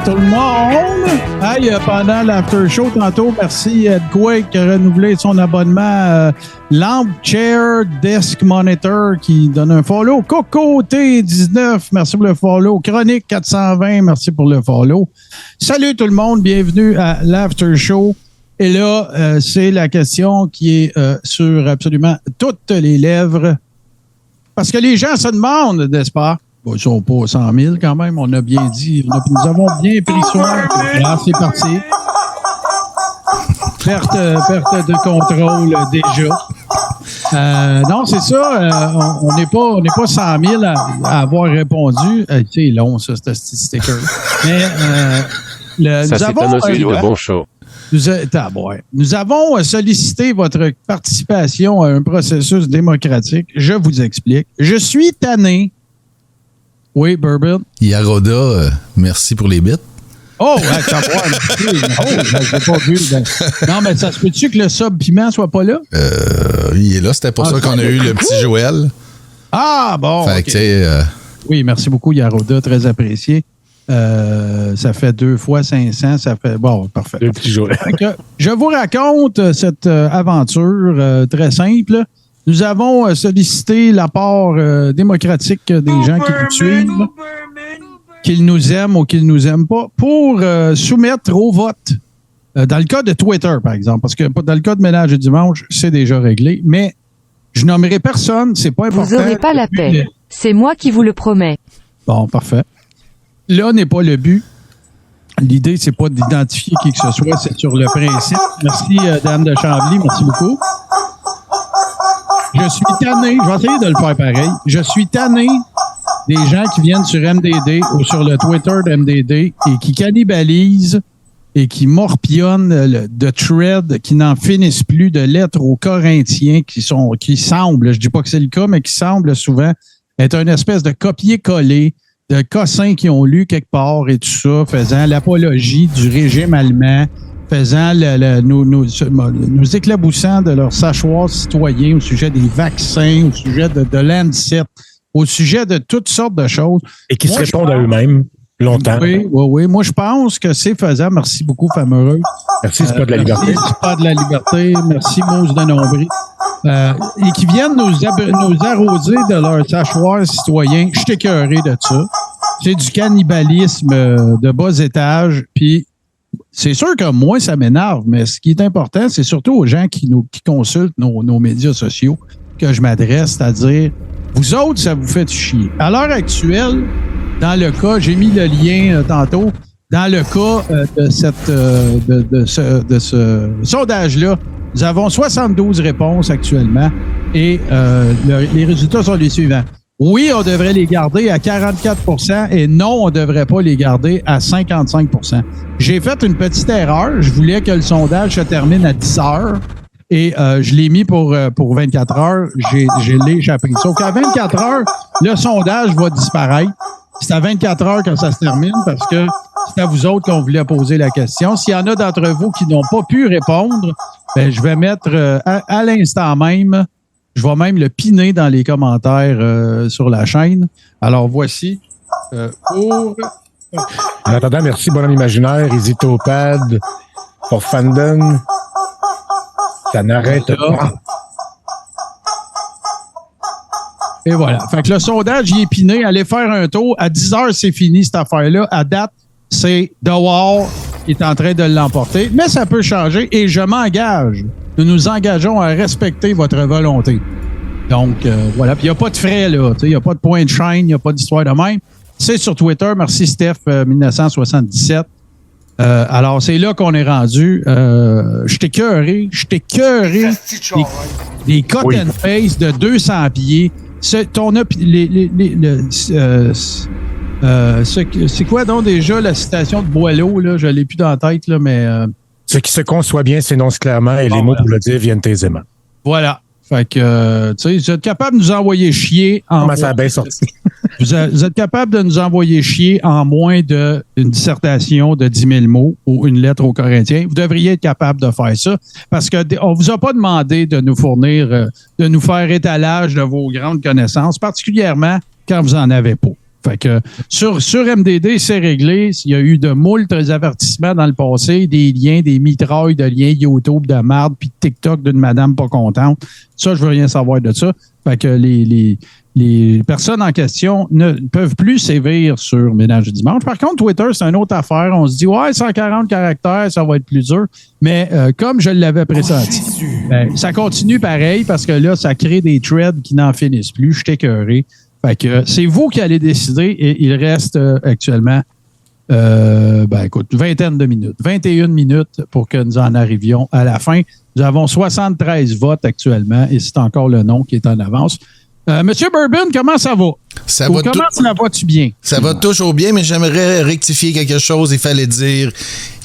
tout le monde! Hey, pendant l'after show, tantôt, merci Ed Quake qui a renouvelé son abonnement Lamp Chair Desk Monitor qui donne un follow. Coco T19, merci pour le follow. Chronique 420, merci pour le follow. Salut tout le monde, bienvenue à l'after show. Et là, c'est la question qui est sur absolument toutes les lèvres. Parce que les gens se demandent, n'est-ce pas? Bon, ils sont pas 100 000 quand même, on a bien dit. Nous avons bien pris soin. Là, c'est parti. Perte de contrôle déjà. Non, c'est ça. On n'est pas 100 000 à avoir répondu. C'est long, ça, ce sticker. Mais ça, c'est un aussi un bon show. Nous avons sollicité votre participation à un processus démocratique. Je vous explique. Je suis tanné. Oui, Bourbon. Yaroda, merci pour les bits. Oh, attends, merci. Je l'ai pas vu. Non, mais ça se peut-tu que le sub piment soit pas là? Il est là, c'était pour ça qu'on a eu le petit Joël. Ah, bon. Fait que, oui, merci beaucoup, Yaroda, très apprécié. Ça fait 2 fois 500, ça fait... Bon, parfait. Le petit Joël. Je vous raconte cette aventure très simple. Nous avons sollicité l'apport démocratique des gens qui nous suivent, qu'ils nous aiment ou qu'ils ne nous aiment pas, pour soumettre au vote. Dans le cas de Twitter, par exemple, parce que dans le cas de Ménage et Dimanche, c'est déjà réglé, mais je nommerai personne, c'est pas important. Vous n'aurez pas la paix. C'est moi qui vous le promets. Bon, parfait. Là n'est pas le but. L'idée, c'est pas d'identifier qui que ce soit, c'est sur le principe. Merci, Dame de Chambly, merci beaucoup. Je suis tanné, je vais essayer de le faire pareil. Je suis tanné des gens qui viennent sur MDD ou sur le Twitter de MDD et qui cannibalisent et qui morpionnent de threads qui n'en finissent plus, de lettres aux Corinthiens qui semblent, je dis pas que c'est le cas, mais qui semblent souvent être une espèce de copier-coller de cossins qui ont lu quelque part et tout ça, faisant l'apologie du régime allemand, faisant nous éclaboussant de leur sachoir citoyen au sujet des vaccins, au sujet de l'ANSET, au sujet de toutes sortes de choses. Et qui se répondent à eux-mêmes longtemps. Oui. Moi, je pense que c'est faisable. Merci beaucoup, Fameureuse. Merci, c'est pas de la liberté. Merci, c'est pas de la liberté. Merci, Mousse de Nombril. Et qui viennent nous arroser de leur sachoir citoyen. Je suis écœuré de ça. C'est du cannibalisme de bas étage. Puis, c'est sûr que moi, ça m'énerve, mais ce qui est important, c'est surtout aux gens qui consultent nos médias sociaux que je m'adresse, c'est-à-dire, vous autres, ça vous fait chier. À l'heure actuelle, dans le cas, j'ai mis le lien tantôt, dans le cas de ce sondage-là, nous avons 72 réponses actuellement et les résultats sont les suivants. Oui, on devrait les garder à 44% et non, on ne devrait pas les garder à 55%. J'ai fait une petite erreur. Je voulais que le sondage se termine à 10 heures et je l'ai mis pour 24 heures. J'ai échappé. Sauf qu'à 24 heures, le sondage va disparaître. C'est à 24 heures que ça se termine parce que c'est à vous autres qu'on voulait poser la question. S'il y en a d'entre vous qui n'ont pas pu répondre, ben, je vais mettre à l'instant même, je vais même le piner dans les commentaires sur la chaîne. Alors, voici pour... En attendant, merci, Bonhomme Imaginaire, Easytopad, pour Fandon. Ça n'arrête pas. Et voilà. Fait que le sondage, il est piné. Allez faire un tour. À 10 heures, c'est fini, cette affaire-là. À date, c'est The Wall qui est en train de l'emporter. Mais ça peut changer et je m'engage. Nous nous engageons à respecter votre volonté. Donc, voilà. Puis, il n'y a pas de frais, là. Il n'y a pas de point de chaîne. Il n'y a pas d'histoire de même. C'est sur Twitter. Merci, Steph, 1977. Alors, c'est là qu'on est rendu. Je t'ai écœuré. Des cut and face de 200 pieds. C'est quoi donc déjà la citation de Boileau, là? Je ne l'ai plus dans la tête, là, mais... Ce qui se conçoit bien s'énonce clairement et les mots pour le dire viennent aisément. Voilà. Fait que, tu sais, vous êtes capable de nous envoyer chier en... Comment ça a bien sorti? Vous êtes capable de nous envoyer chier en moins d'une dissertation de 10 000 mots ou une lettre aux Corinthiens. Vous devriez être capable de faire ça parce qu'on ne vous a pas demandé de nous fournir, de nous faire étalage de vos grandes connaissances, particulièrement quand vous n'en avez pas. Fait que sur MDD, c'est réglé. Il y a eu de moult avertissements dans le passé, des liens, des mitrailles de liens YouTube de marde, puis TikTok d'une madame pas contente. Ça, je veux rien savoir de ça. Fait que les personnes en question ne peuvent plus sévir sur Ménage du dimanche. Par contre, Twitter, c'est une autre affaire. On se dit, ouais, 140 caractères, ça va être plus dur. Mais comme je l'avais pressenti, ça continue pareil parce que là, ça crée des threads qui n'en finissent plus. Je suis écœuré. Fait que c'est vous qui allez décider et il reste actuellement, écoute, 21 minutes pour que nous en arrivions à la fin. Nous avons 73 votes actuellement et c'est encore le nom qui est en avance. Monsieur Bourbon, comment ça va? Comment ça va-tu bien? Ça va toujours bien, mais j'aimerais rectifier quelque chose. Il fallait dire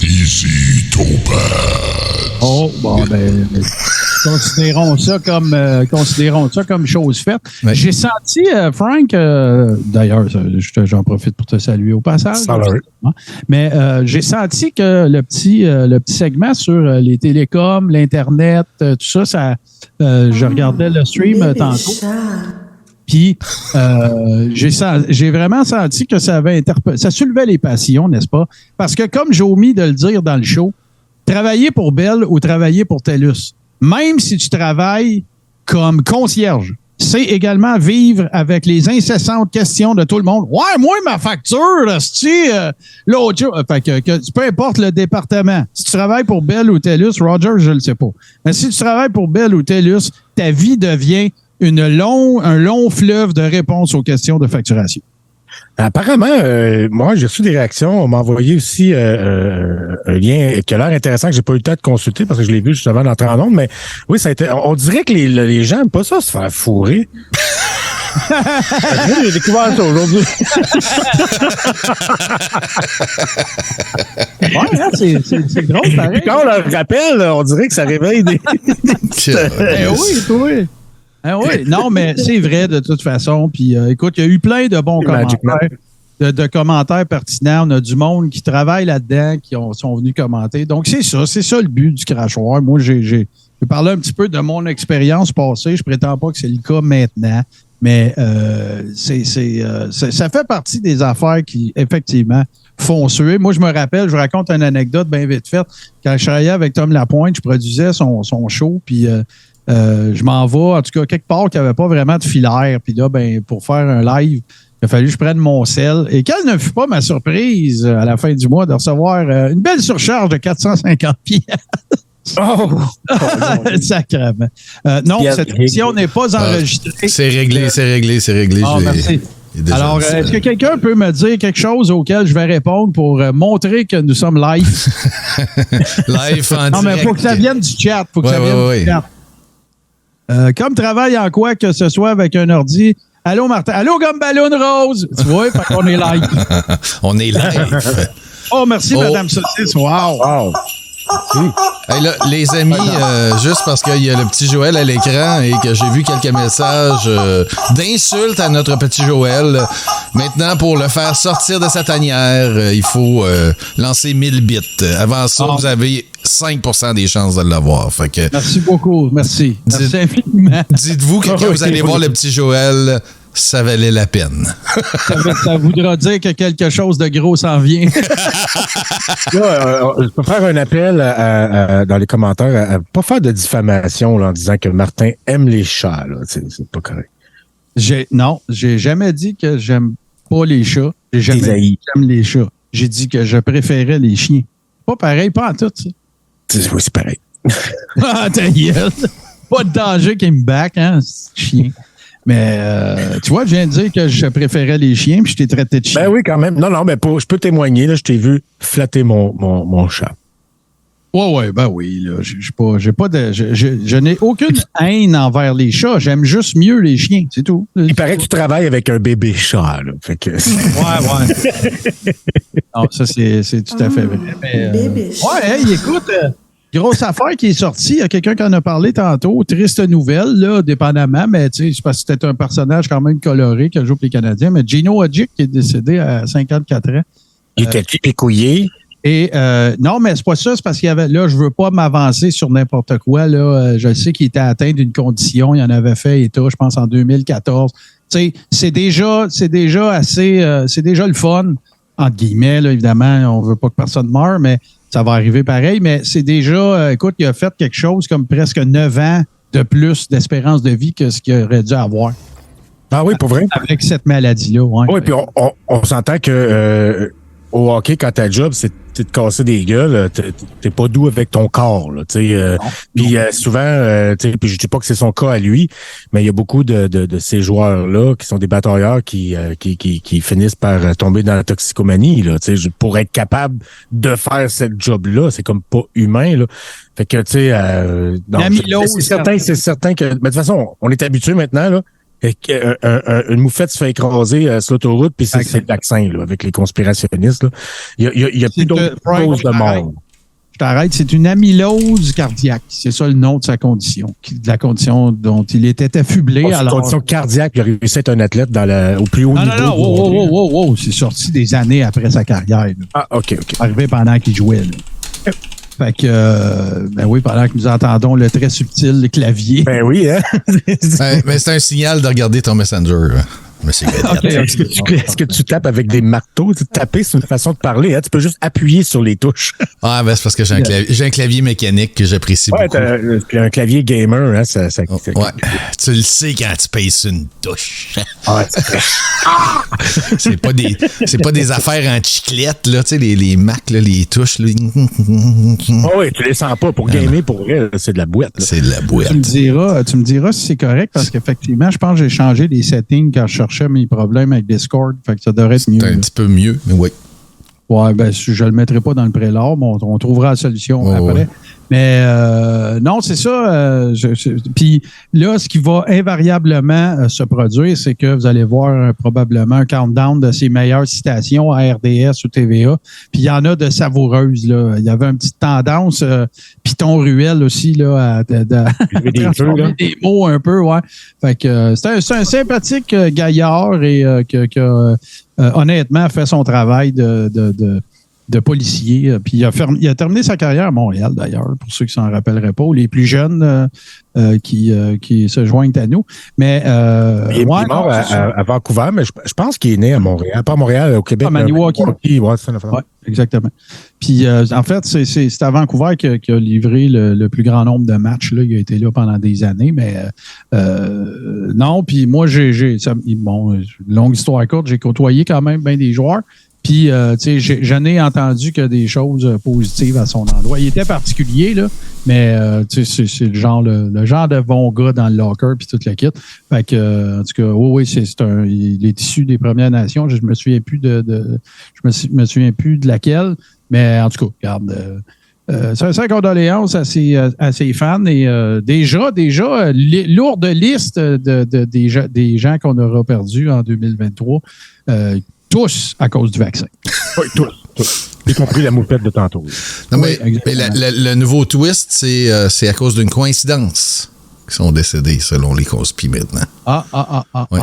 Easy Topaz. Oh, bon, considérons ça comme chose faite. Ouais. J'ai senti, Frank, d'ailleurs, j'en profite pour te saluer au passage. Salut. Mais j'ai senti que le petit segment sur les télécoms, l'Internet, tout ça, je regardais le stream tantôt. Puis, j'ai vraiment senti que ça soulevait les passions, n'est-ce pas? Parce que comme j'ai omis de le dire dans le show, travailler pour Bell ou travailler pour TELUS, même si tu travailles comme concierge, c'est également vivre avec les incessantes questions de tout le monde. Ouais, moi, ma facture, l'autre jour. Fait que peu importe le département. Si tu travailles pour Bell ou TELUS, Roger, je le sais pas. Mais si tu travailles pour Bell ou TELUS, ta vie devient un long fleuve de réponses aux questions de facturation. Apparemment, moi, j'ai reçu des réactions. On m'a envoyé aussi un lien qui a l'air intéressant que j'ai pas eu le temps de consulter parce que je l'ai vu juste avant d'entrer en ondes. Mais oui, ça a été. On dirait que les gens n'aiment pas ça, se faire fourrer. J'ai découvert ça aujourd'hui. Ouais, c'est drôle, pareil. Puis quand on leur rappelle, on dirait que ça réveille des... oui. Ah oui, non, mais c'est vrai de toute façon. Puis écoute, il y a eu plein de bons commentaires, de commentaires pertinents. On a du monde qui travaille là-dedans, qui sont venus commenter. Donc, c'est ça le but du crachoir. Moi, j'ai parlé un petit peu de mon expérience passée. Je prétends pas que c'est le cas maintenant, mais ça fait partie des affaires qui, effectivement, font suer. Moi, je me rappelle, je raconte une anecdote bien vite faite. Quand je travaillais avec Tom Lapointe, je produisais son show, puis je m'en vais, en tout cas, quelque part qui n'avait pas vraiment de filaire. Puis là, pour faire un live, il a fallu que je prenne mon sel. Et quelle ne fut pas ma surprise à la fin du mois de recevoir une belle surcharge de 450 piastres. Oh! Sacrément. Non, cette émission n'est pas enregistrée. C'est réglé. Oh, merci. Alors, est-ce que quelqu'un peut me dire quelque chose auquel je vais répondre pour montrer que nous sommes live? Live en direct. Non, mais il faut que ça vienne du chat. Du chat. Comme travail en quoi que ce soit avec un ordi. Allô, Martin. Allô, Gumballoon Rose. Tu vois, fait qu'on est live. On est live. Oh, merci, Madame Saucisse. Wow. Hey, là, les amis, juste parce qu'il y a le petit Joël à l'écran et que j'ai vu quelques messages d'insultes à notre petit Joël. Maintenant, pour le faire sortir de sa tanière, il faut lancer 1000 bits. Avant ça, vous avez 5% des chances de l'avoir. Fait que, merci beaucoup. Merci infiniment. Dites-vous que quand vous allez voir le petit Joël, ça valait la peine. Ça voudra dire que quelque chose de gros s'en vient. Là, je peux faire un appel dans les commentaires à pas faire de diffamation là, en disant que Martin aime les chats. Là. C'est pas correct. Non, j'ai jamais dit que j'aime pas les chats. J'ai jamais dit que j'aime les chats. J'ai dit que je préférais les chiens. Pas pareil, pas en tout, ça. Oui, c'est pareil. Ah, ta gueule. Pas de danger qui me back, hein, chien. Mais tu vois, je viens de dire que je préférais les chiens puis je t'ai traité de chien. Ben oui, quand même. Non, mais je peux témoigner. Là, je t'ai vu flatter mon chat. Ouais, ben oui. Là, je n'ai aucune haine envers les chats. J'aime juste mieux les chiens, c'est tout. Il paraît que tu travailles avec un bébé chat. Là, fait que... Ouais. Non, ça, c'est tout à fait vrai. Mais, écoute... grosse affaire qui est sortie. Il y a quelqu'un qui en a parlé tantôt. Triste nouvelle, là, dépendamment, mais tu sais, c'est parce que c'était un personnage quand même coloré qui a joué pour les Canadiens. Mais Gino Odjick qui est décédé à 54 ans. Il était-tu pécouillé? Et non, mais c'est pas ça. C'est parce qu'il y avait... Là, je veux pas m'avancer sur n'importe quoi. Là, je sais qu'il était atteint d'une condition. Il en avait fait état, je pense, en 2014. sais, c'est déjà assez, c'est déjà le fun, entre guillemets, là, évidemment, on veut pas que personne meure, mais ça va arriver pareil, mais c'est déjà, écoute, il a fait quelque chose comme presque 9 ans de plus d'espérance de vie que ce qu'il aurait dû avoir. Ah oui, pour vrai? Avec cette maladie-là, ouais. Oui, puis on s'entend que au hockey, quand ta job, c'est de casser des gueules, t'es pas doux avec ton corps, là, tu sais. Puis souvent, tu sais, puis je dis pas que c'est son cas à lui, mais il y a beaucoup de ces joueurs-là qui sont des batailleurs qui finissent par tomber dans la toxicomanie, là, tu sais, pour être capable de faire cette job-là, c'est comme pas humain, là. Fait que, tu sais, c'est certain que, mais de toute façon, on est habitué maintenant, là. Une moufette se fait écraser sur l'autoroute, puis c'est le vaccin, là, avec les conspirationnistes. Là. Il y a plus d'autres causes de mort. Je t'arrête, c'est une amylose cardiaque. C'est ça le nom de sa condition, de la condition dont il était affublé. C'est une condition cardiaque, il a réussi à être un athlète au plus haut niveau. Non, c'est sorti des années après sa carrière. Là. Ah, OK. Arrivé pendant qu'il jouait. Là. Fait que, ben oui, pendant que nous entendons le très subtil clavier. Ben oui, hein? Mais c'est un signal de regarder ton Messenger, monsieur Gadget. Okay. Est-ce que tu tapes avec des marteaux? Taper, c'est une façon de parler. Hein? Tu peux juste appuyer sur les touches. Ah, ben c'est parce que j'ai un clavier mécanique que j'apprécie beaucoup. Puis un clavier gamer, hein? Ouais. Tu le sais quand tu payes sur une touche. Ah, c'est pas des affaires en chiclette, là, tu sais, les Mac, là, les touches. Là. Oui, tu les sens pas. Pour gamer, pour vrai, c'est de la boîte. Là. C'est de la boîte. Tu me diras si c'est correct, parce qu'effectivement, je pense que j'ai changé les settings quand je cherchais mes problèmes avec Discord. Fait que ça devrait être mieux. C'est un petit peu mieux, mais oui. Ouais, ben, je le mettrai pas dans le prélat, mais on trouvera la solution après. Ouais. Mais non, c'est ça. Puis là, ce qui va invariablement se produire, c'est que vous allez voir probablement un countdown de ses meilleures citations à RDS ou TVA. Puis il y en a de savoureuses. Là. Il y avait une petite tendance, Python Ruel aussi, là, à transformer des mots un peu. Ouais. Fait que c'est un sympathique gaillard et que honnêtement fait son travail de policier. Puis il a terminé sa carrière à Montréal, d'ailleurs, pour ceux qui s'en rappelleraient pas, ou les plus jeunes qui se joignent à nous. Mais il est mort à Vancouver, mais je pense qu'il est né à Montréal. Pas à Montréal, au Québec. À Maniwaki. Ouais, c'est une affaire. Ouais, exactement. Puis en fait, c'est à Vancouver qu'il a livré le plus grand nombre de matchs. Là. Il a été là pendant des années, mais non. Puis moi, longue histoire courte, j'ai côtoyé quand même bien des joueurs. Puis, tu sais, j'en ai entendu que des choses positives à son endroit. Il était particulier, là, mais tu sais, c'est le genre de bon gars dans le locker puis toute la kit. Fait que, en tout cas, oui, il est issu des Premières Nations. Je me souviens plus je me souviens plus de laquelle, mais en tout cas, regarde. C'est condoléances à ses fans et déjà lourde liste des gens qu'on aura perdus en 2023. Tous à cause du vaccin. Oui, tous. Y compris la moupette de tantôt. Non, mais le nouveau twist, c'est à cause d'une coïncidence qu'ils sont décédés, selon les conspis maintenant. Ouais.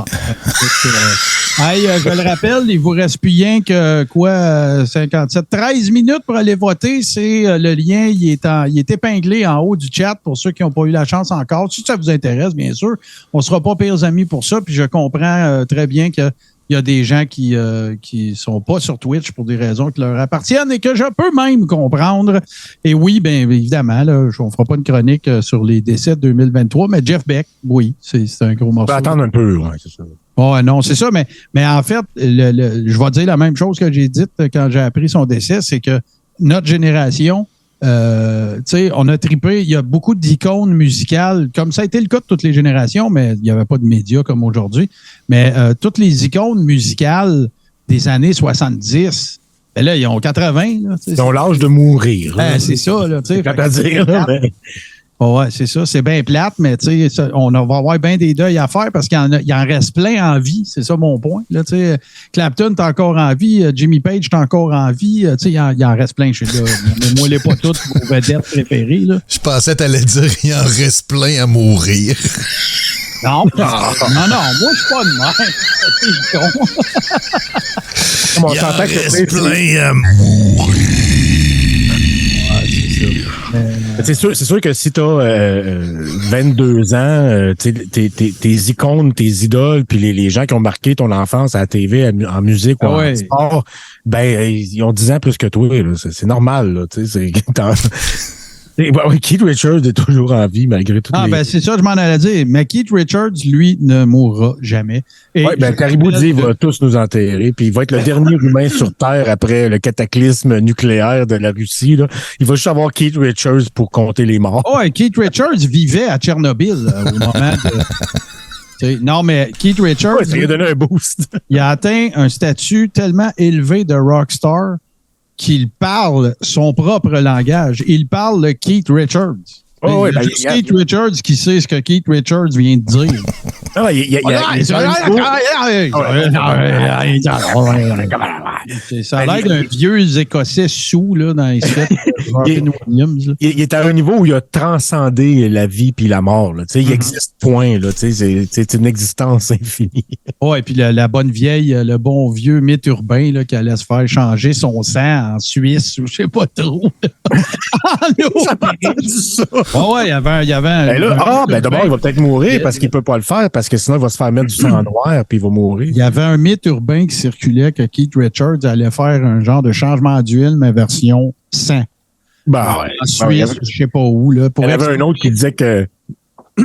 Je le rappelle, il vous reste plus rien que 13 minutes pour aller voter. C'est le lien, il est épinglé en haut du chat pour ceux qui n'ont pas eu la chance encore. Si ça vous intéresse, bien sûr, on ne sera pas pires amis pour ça. Puis je comprends très bien que il y a des gens qui sont pas sur Twitch pour des raisons qui leur appartiennent et que je peux même comprendre. Et oui, bien évidemment, là, on ne fera pas une chronique sur les décès de 2023, mais Jeff Beck, oui, c'est un gros morceau. On peut attendre un peu, oui, c'est ça. Oh, non, c'est ça, mais en fait, je vais dire la même chose que j'ai dite quand j'ai appris son décès, c'est que notre génération, tu sais, on a trippé, il y a beaucoup d'icônes musicales, comme ça a été le cas de toutes les générations, mais il n'y avait pas de médias comme aujourd'hui. Mais toutes les icônes musicales des années 70, ben là, ils ont 80. Là, ils ont l'âge de mourir. C'est ça, là. C'est à dire, là, mais... Ouais, c'est ça. C'est bien plate, mais tu sais, on va avoir bien des deuils à faire parce qu'il en reste plein en vie. C'est ça mon point. Là, tu sais, Clapton est encore en vie, Jimmy Page est encore en vie. Tu sais, il en reste plein. Je suis là. Mais moi, les pas toutes vos vedettes préférées. Là. Je pensais que tu allais dire il en reste plein à mourir. Non, moi, je suis pas de même. C'est con. Il en reste plein à mourir. Ouais, c'est ça. C'est sûr que si t'as 22 ans, tes icônes, tes idoles, puis les gens qui ont marqué ton enfance à la TV, en musique ou en sport, ben ils ont 10 ans plus que toi. Là. C'est normal. Là, Keith Richards est toujours en vie malgré tout. Ben c'est ça, je m'en allais dire. Mais Keith Richards, lui, ne mourra jamais. Caribou dit qu'il va tous nous enterrer, puis il va être le dernier humain sur Terre après le cataclysme nucléaire de la Russie. Là. Il va juste avoir Keith Richards pour compter les morts. Keith Richards vivait à Tchernobyl au moment de... Non, mais Keith Richards... ça lui a donné un boost. Il a atteint un statut tellement élevé de rockstar qu'il parle son propre langage. Il parle le Keith Richards. Juste Keith Richards qui sait ce que Keith Richards vient de dire. Ça a l'air d'un vieux Écossais sous là, dans les sketchs de Robin Williams. Il est à un niveau où il a transcendé la vie puis la mort. Là. Il existe point. Là. C'est une existence infinie. Et puis la bonne vieille, le bon vieux mythe urbain là, qui allait se faire changer son sang en Suisse ou je sais pas trop. Ça m'a entendu ça. Il y avait d'abord, il va peut-être mourir parce qu'il peut pas le faire, parce que sinon, il va se faire mettre du sang noir puis il va mourir. Il y avait un mythe urbain qui circulait que Keith Richards allait faire un genre de changement d'huile, mais version sang. En Suisse, je sais pas où. Là, il y avait un autre qui disait que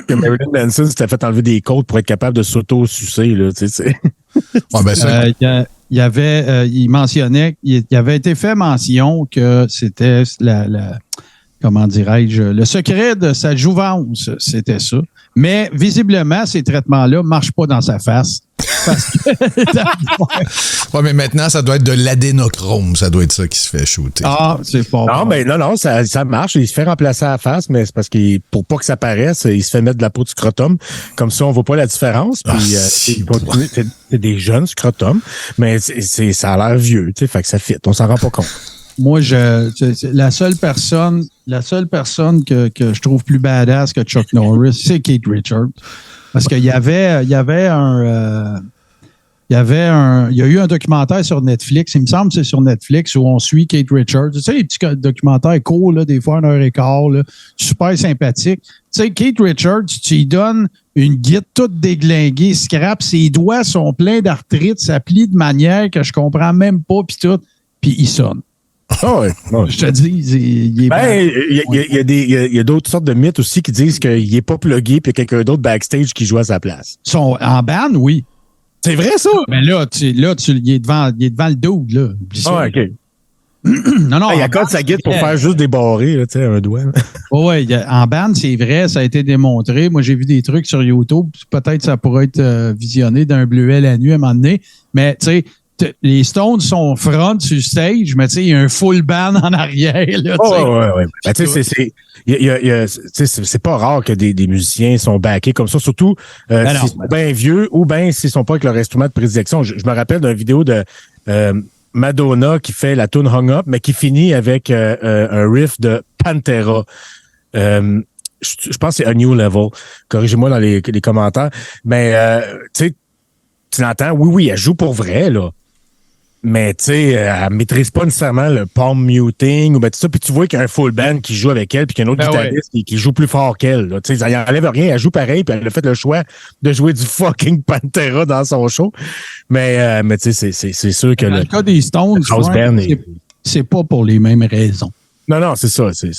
Marilyn Manson s'était fait enlever des côtes pour être capable de s'auto-sucer. Là, il mentionnait, il avait été fait mention que c'était comment dirais-je, le secret de sa jouvence, c'était ça. Mais visiblement, ces traitements-là ne marchent pas dans sa face. Mais maintenant, ça doit être de l'adénochrome. Ça doit être ça qui se fait shooter. C'est pas Non, ça marche. Il se fait remplacer à la face, mais c'est parce que pour pas que ça paraisse, il se fait mettre de la peau de scrotum. Comme ça, on voit pas la différence. Puis, c'est des jeunes scrotum, mais ça a l'air vieux. Fait que ça fit. On s'en rend pas compte. Moi, la seule personne que je trouve plus badass que Chuck Norris, c'est Keith Richards. Parce qu'il y a eu un documentaire sur Netflix, il me semble que c'est sur Netflix, où on suit Keith Richards. Tu sais, les petits documentaires courts, là, des fois 1h15, là, super sympathique. Tu sais, Keith Richards, tu lui donnes une guide toute déglinguée, scrap, ses doigts sont pleins d'arthrite, ça plie de manière que je comprends même pas, puis il sonne. Je te dis, il y a d'autres sortes de mythes aussi qui disent qu'il n'est pas plugué puis il y a quelqu'un d'autre backstage qui joue à sa place. En band, oui. C'est vrai, ça? Mais là, il est devant le dude, là. OK. Non, il accorde sa guide pour faire juste des barrés, là, un doigt. En band, c'est vrai, ça a été démontré. Moi, j'ai vu des trucs sur YouTube. Peut-être ça pourrait être visionné d'un bleuet la nuit à un moment donné. Mais, tu sais, les Stones sont front sur le stage, mais tu sais, il y a un full band en arrière. Là, c'est pas rare que des musiciens sont backés comme ça, surtout s'ils sont bien vieux ou bien s'ils sont pas avec leur instrument de prédilection. Je me rappelle d'une vidéo de Madonna qui fait la tune Hung Up, mais qui finit avec un riff de Pantera. Je pense que c'est A New Level. Corrigez-moi dans les commentaires. Mais tu l'entends, oui, elle joue pour vrai, là. Mais tu sais, elle maîtrise pas nécessairement le palm muting ou tout ça. Puis tu vois qu'il y a un full band qui joue avec elle, puis qu'il y a un autre guitariste qui joue plus fort qu'elle. Tu sais, ça n'enlève rien, elle joue pareil, puis elle a fait le choix de jouer du fucking Pantera dans son show. Mais tu sais, c'est sûr que dans le cas des Stones, c'est pas pour les mêmes raisons. Non, c'est ça. Tu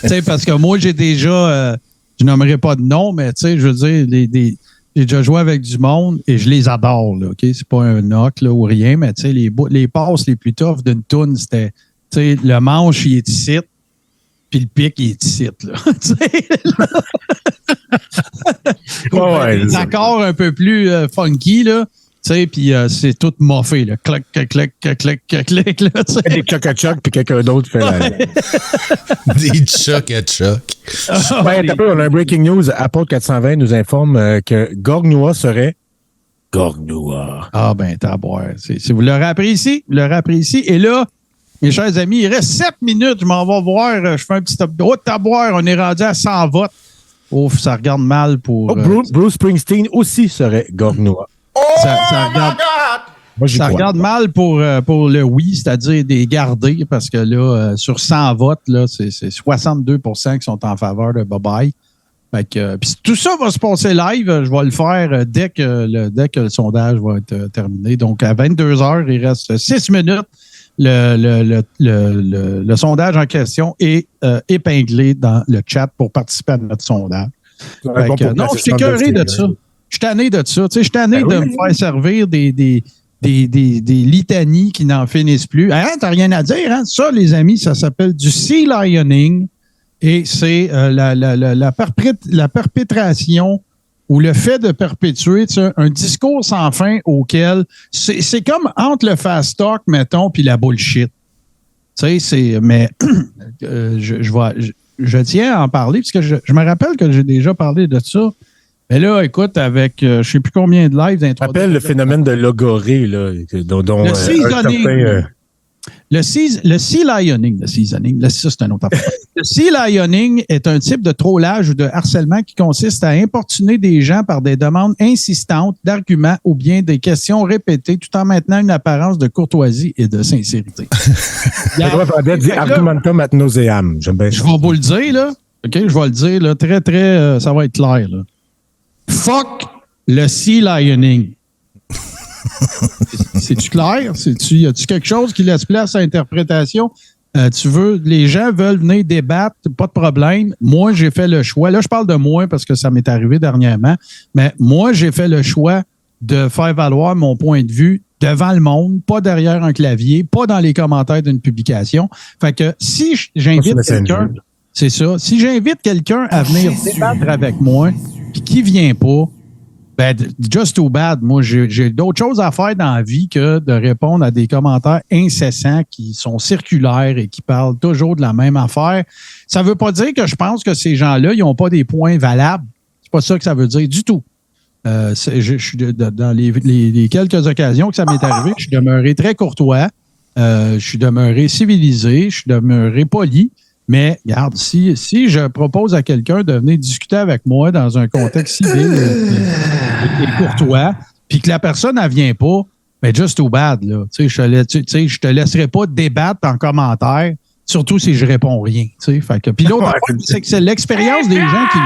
sais, parce que moi, j'ai déjà, je nommerai pas de nom, mais tu sais, je veux dire, j'ai déjà joué avec du monde et je les adore, là, OK? C'est pas un knock, là, ou rien, mais tu sais, les passes les plus toughs d'une toune, c'était, tu sais, le manche, il est ici, puis le pic, il est ici, là. Tu sais, des accords un peu plus funky, là. Tu sais, puis c'est tout moffé, là. Clac, clac, clac, clac, clac, clac, là. Des choc-à-choc, puis quelqu'un d'autre fait des choc-à-choc. On a un breaking news. Apple 420 nous informe que Gorgnois serait Gorgnois. Ah, ben, t'as à boire. Vous l'aurez appris ici. Et là, mes chers amis, il reste 7 minutes. Je m'en vais voir. Je fais un petit top. Oh, t'as à boire. On est rendu à 100 votes. Ouf, ça regarde mal pour... Bruce Springsteen aussi serait Gorgnois. Ça regarde. Moi, j'y ça crois. regarde mal pour le oui, c'est-à-dire des garder, parce que là, sur 100 votes, là, c'est 62% qui sont en faveur de bye-bye. Fait que, puis tout ça va se passer live. Je vais le faire dès que le sondage va être terminé. Donc, à 22h, il reste 6 minutes. Le sondage en question est épinglé dans le chat pour participer à notre sondage. Fait que, non, je suis écœuré de ça. Je suis tanné de ça. Tu sais, je suis tanné de me faire servir des litanies qui n'en finissent plus. Hein, t'as rien à dire, hein? Ça, les amis, ça s'appelle du sea lioning. Et c'est la perpétration ou le fait de perpétuer un discours sans fin auquel c'est comme entre le fast talk, mettons, puis la bullshit. Tu sais, mais je tiens à en parler parce que je me rappelle que j'ai déjà parlé de ça. Mais là, écoute, avec je sais plus combien de lives Je rappelle le phénomène de logorée, là, dont le seasoning. Le sea lioning, ça c'est un autre affaire. Le sea lioning est un type de trollage ou de harcèlement qui consiste à importuner des gens par des demandes insistantes d'arguments ou bien des questions répétées tout en maintenant une apparence de courtoisie et de sincérité. Argumentum ad nauseam. J'aime bien ça. Je vais vous le dire, là. OK, je vais le dire, là. Très, très, ça va être clair, là. Fuck le sea lioning. C'est-tu clair? Y a-tu quelque chose qui laisse place à interprétation? Les gens veulent venir débattre, pas de problème. Moi, j'ai fait le choix. Là, je parle de moi parce que ça m'est arrivé dernièrement. Mais moi, j'ai fait le choix de faire valoir mon point de vue devant le monde, pas derrière un clavier, pas dans les commentaires d'une publication. Fait que si j'invite quelqu'un, c'est ça. Si j'invite quelqu'un à venir débattre avec moi, puis qui vient pas, ben, just too bad. Moi, j'ai d'autres choses à faire dans la vie que de répondre à des commentaires incessants qui sont circulaires et qui parlent toujours de la même affaire. Ça veut pas dire que je pense que ces gens-là, ils n'ont pas des points valables. C'est pas ça que ça veut dire du tout. Je suis dans les quelques occasions que ça m'est arrivé, je suis demeuré très courtois, je suis demeuré civilisé, je suis demeuré poli. Mais, regarde, si je propose à quelqu'un de venir discuter avec moi dans un contexte civil et courtois, puis que la personne ne vient pas, ben just too bad, là. Tu sais, je te laisserai pas débattre en commentaire, surtout si je réponds rien. Tu sais, puis l'autre, c'est que c'est l'expérience des gens qui...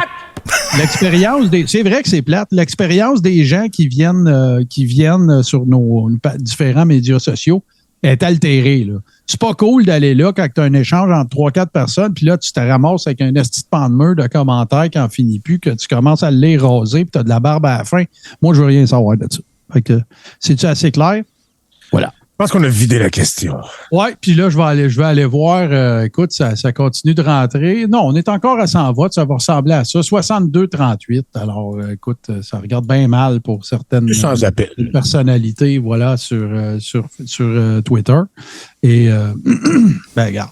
c'est vrai que c'est plate. L'expérience des gens qui viennent sur nos différents médias sociaux est altérée, là. C'est pas cool d'aller là quand tu as un échange entre 3-4 personnes, puis là, tu te ramasses avec un esti de pan de mur de commentaires qui n'en finit plus, que tu commences à les raser, puis tu as de la barbe à la fin. Moi, je veux rien savoir de ça. Fait que, c'est-tu assez clair? Voilà. Je pense qu'on a vidé la question. Oui, puis là, je vais aller voir. Écoute, ça continue de rentrer. Non, on est encore à 100 votes. Ça va ressembler à ça. 62-38. Alors, écoute, ça regarde bien mal pour certaines sans appel. Personnalités, voilà, sur Twitter. Et, ben, regarde,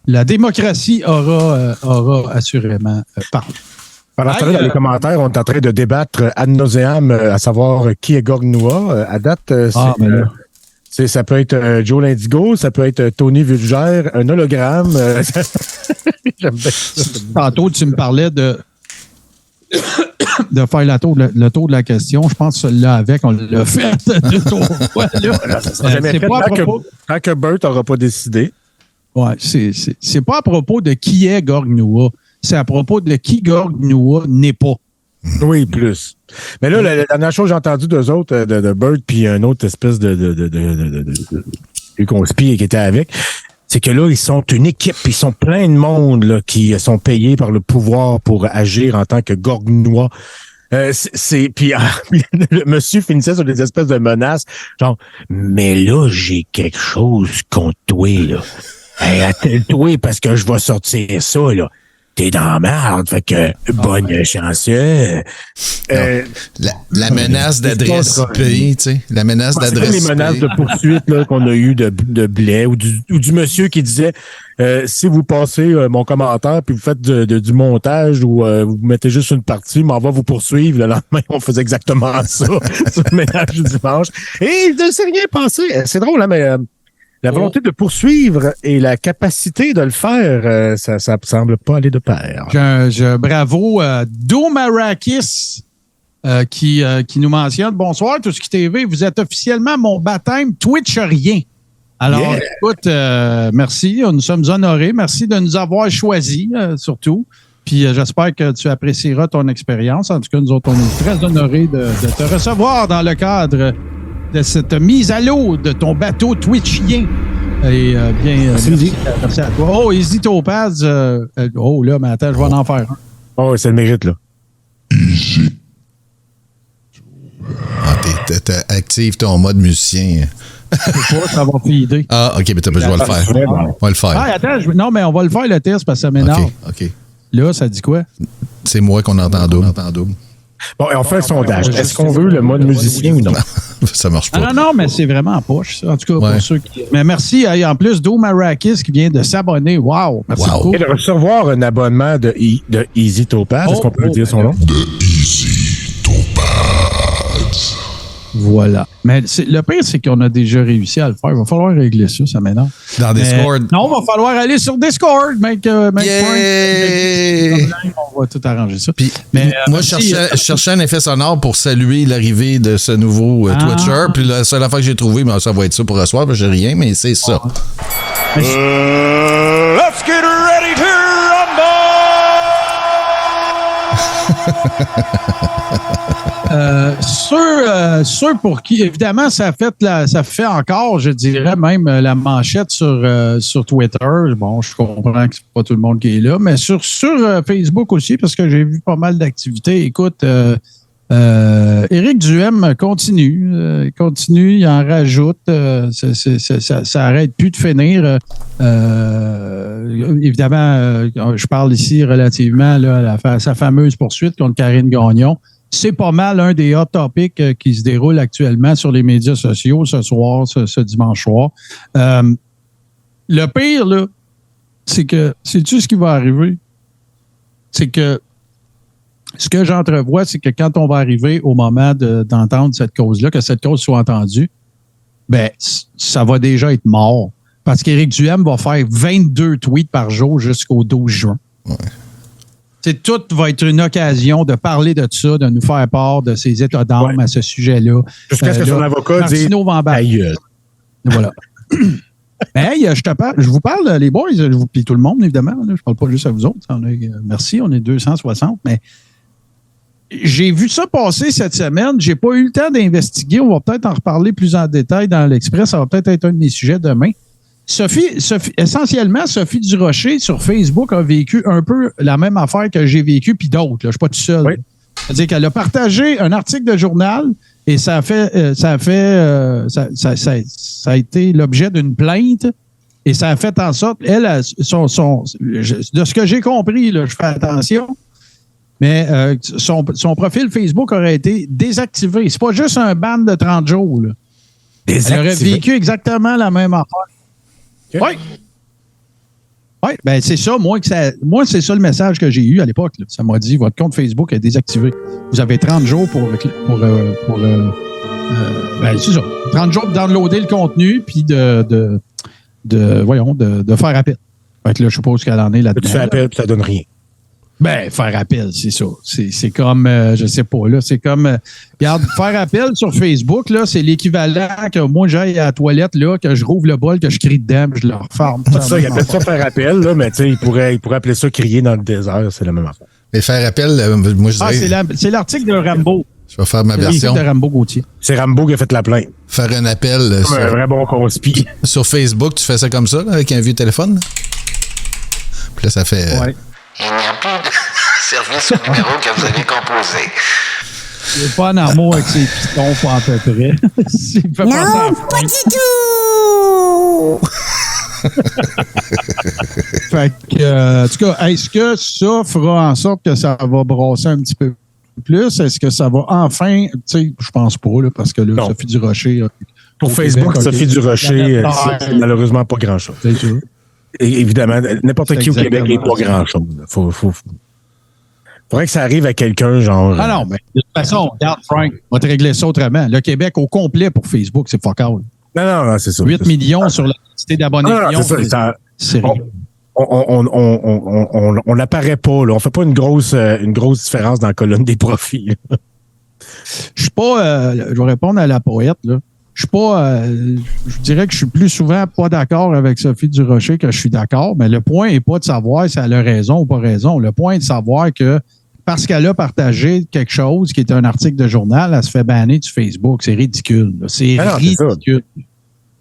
la démocratie aura assurément parlé. Pendant ce temps-là, dans les commentaires, on est en train de débattre ad nauseam à savoir qui est Gorgnois. À date, ça peut être Joe l'Indigo, ça peut être Tony Vulgère, un hologramme. J'aime bien ça. Tantôt, tu me parlais de faire le tour de la question. Je pense que celui-là avec, on l'a fait de tour. C'est pas à propos... Tant que Bert n'aura pas décidé. Ouais, c'est pas à propos de qui est Gorgnois. C'est à propos de qui Gorgnois n'est pas. Oui, plus. Mais là, la dernière chose que j'ai entendue d'eux autres, de Bert, puis une autre espèce de conspire qui était avec, c'est que là, ils sont une équipe, ils sont plein de monde là, qui sont payés par le pouvoir pour agir en tant que Gorgnois. Puis le monsieur finissait sur des espèces de menaces, genre, mais là, j'ai quelque chose contre toi, là. Hey, attelle-toi parce que je vais sortir ça, là. T'es dans la merde, fait que bonne chance. La menace d'adresse IP, tu sais. La menace d'adresse IP. Les menaces de poursuite là, qu'on a eues de Blais ou du monsieur qui disait si vous passez mon commentaire puis vous faites du montage ou vous mettez juste une partie, mais on va vous poursuivre. Le lendemain, on faisait exactement ça sur le ménage du dimanche. Et il ne s'est rien passé. C'est drôle, hein, mais... La volonté de poursuivre et la capacité de le faire, ça semble pas aller de pair. Bravo, Domarakis. qui nous mentionne « Bonsoir, Touski TV, vous êtes officiellement mon baptême Twitcherien. » Alors, écoute, merci, nous sommes honorés. Merci de nous avoir choisis, surtout. Puis j'espère que tu apprécieras ton expérience. En tout cas, nous autres, on est très honorés de te recevoir dans le cadre de cette mise à l'eau de ton bateau Twitchien. Et merci à toi. Oh, Easy Topaz. Oh là, mais attends, je vais en faire un. Oh, c'est le mérite, là. Active ton mode musicien. Je sais pas, ça va fider. Ah, OK, mais je vais le faire. On va le faire. Ah, attends, non, mais on va le faire le test parce que ça m'énerve. OK. Là, ça dit quoi? C'est moi qu'on entend double. Bon, et on fait un sondage. Est-ce qu'on veut le mode musicien ou non? Ça marche pas. Ah, non, mais c'est vraiment en poche, ça. En tout cas, pour ceux qui... Mais merci. En plus, Doom Arrakis qui vient de s'abonner. Wow! Merci beaucoup. Et de recevoir un abonnement de Easy Topaz. Est-ce qu'on peut dire son nom? De Easy Topaz. Voilà. Mais le pire, c'est qu'on a déjà réussi à le faire. Il va falloir régler ça, ça m'énerve. Dans Discord. Non, il va falloir aller sur Discord, mec. On va tout arranger ça. Puis, moi, je cherchais un effet sonore pour saluer l'arrivée de ce nouveau Twitcher. Puis la seule affaire que j'ai trouvée, ça va être ça pour asseoir. J'ai rien, mais c'est ça. Let's get ready to rumble! Ceux pour qui, évidemment, ça fait encore, je dirais, même la manchette sur Twitter. Bon, je comprends que c'est pas tout le monde qui est là, mais sur Facebook aussi, parce que j'ai vu pas mal d'activités. Écoute, Éric Duhem continue, il en rajoute. Ça arrête plus de finir. Évidemment, je parle ici relativement là, à sa fameuse poursuite contre Karine Gagnon. C'est pas mal un des hot topics qui se déroule actuellement sur les médias sociaux ce soir, ce dimanche soir. Le pire, là, c'est que, sais-tu ce qui va arriver? C'est que ce que j'entrevois, c'est que quand on va arriver au moment d'entendre cette cause-là, que cette cause soit entendue, ben, ça va déjà être mort. Parce qu'Éric Duhem va faire 22 tweets par jour jusqu'au 12 juin. Ouais. Tout va être une occasion de parler de ça, de nous faire part de ses états d'âme à ce sujet-là. Jusqu'à ce que son avocat dise aïe. Voilà. Hey, je vous parle, les boys, puis tout le monde, évidemment. Là, je parle pas juste à vous autres. Merci, on est 260, mais j'ai vu ça passer cette semaine. J'ai pas eu le temps d'investiguer. On va peut-être en reparler plus en détail dans l'Express. Ça va peut-être être un de mes sujets demain. Essentiellement, Sophie Durocher, sur Facebook, a vécu un peu la même affaire que j'ai vécu, puis d'autres. Je ne suis pas tout seul. Oui. C'est-à-dire qu'elle a partagé un article de journal et ça a été l'objet d'une plainte et ça a fait en sorte, elle, de ce que j'ai compris, là, je fais attention, mais son profil Facebook aurait été désactivé. C'est pas juste un ban de 30 jours. Là. Elle aurait vécu exactement la même affaire. Okay. Oui, ben c'est ça. Moi, c'est ça le message que j'ai eu à l'époque. Là. Ça m'a dit, votre compte Facebook est désactivé. Vous avez 30 jours pour c'est ça. 30 jours pour downloader le contenu puis de faire appel. Fait que là, je suppose qu'elle en est là-dedans. Tu fais appel puis ça donne rien. Ben, faire appel, c'est ça. C'est comme, je sais pas, là, c'est comme, regarde, faire appel sur Facebook, là, c'est l'équivalent que moi, j'aille à la toilette, là, que je rouvre le bol, que je crie dedans, puis je le referme. Ça, il appelle ça faire appel, là, mais tu sais, il pourrait appeler ça crier dans le désert, c'est la même affaire. Mais faire appel, moi, je dirais... c'est l'article de Rambo. Je vais faire ma version. C'est de Rambo Gauthier. C'est Rambo qui a fait la plainte. Faire un appel. Un vrai bon conspi. Sur Facebook, tu fais ça comme ça, là, avec un vieux téléphone? Puis là, ça fait... Ouais. Il n'y a pas de service au numéro que vous avez composé. Il n'est pas en amour avec ses pitons, pas à peu près. Non, pas du tout! Fait que, en tout cas, est-ce que ça fera en sorte que ça va brasser un petit peu plus? Est-ce que ça va enfin, tu sais, je pense pas, là, parce que là, non. Sophie Durocher... Pour Facebook, Québec, Sophie Durocher, c'est malheureusement pas grand-chose. C'est sûr. Et évidemment, n'importe qui au Québec n'est pas grand-chose. Faudrait que ça arrive à quelqu'un, genre... Ah non, mais de toute façon, regarde, Frank, on va te régler ça autrement. Le Québec au complet pour Facebook, c'est fuck all. Non, c'est ça. 8 millions sur la quantité d'abonnés. Non, c'est rien. On n'apparaît pas, là. On fait pas une grosse différence dans la colonne des profits. Je suis pas, je vais répondre à la poète, là. Je suis pas, je dirais que je suis plus souvent pas d'accord avec Sophie Durocher que je suis d'accord, mais le point n'est pas de savoir si elle a raison ou pas raison. Le point est de savoir que parce qu'elle a partagé quelque chose qui est un article de journal, elle se fait banner du Facebook. C'est ridicule. Là. C'est ridicule.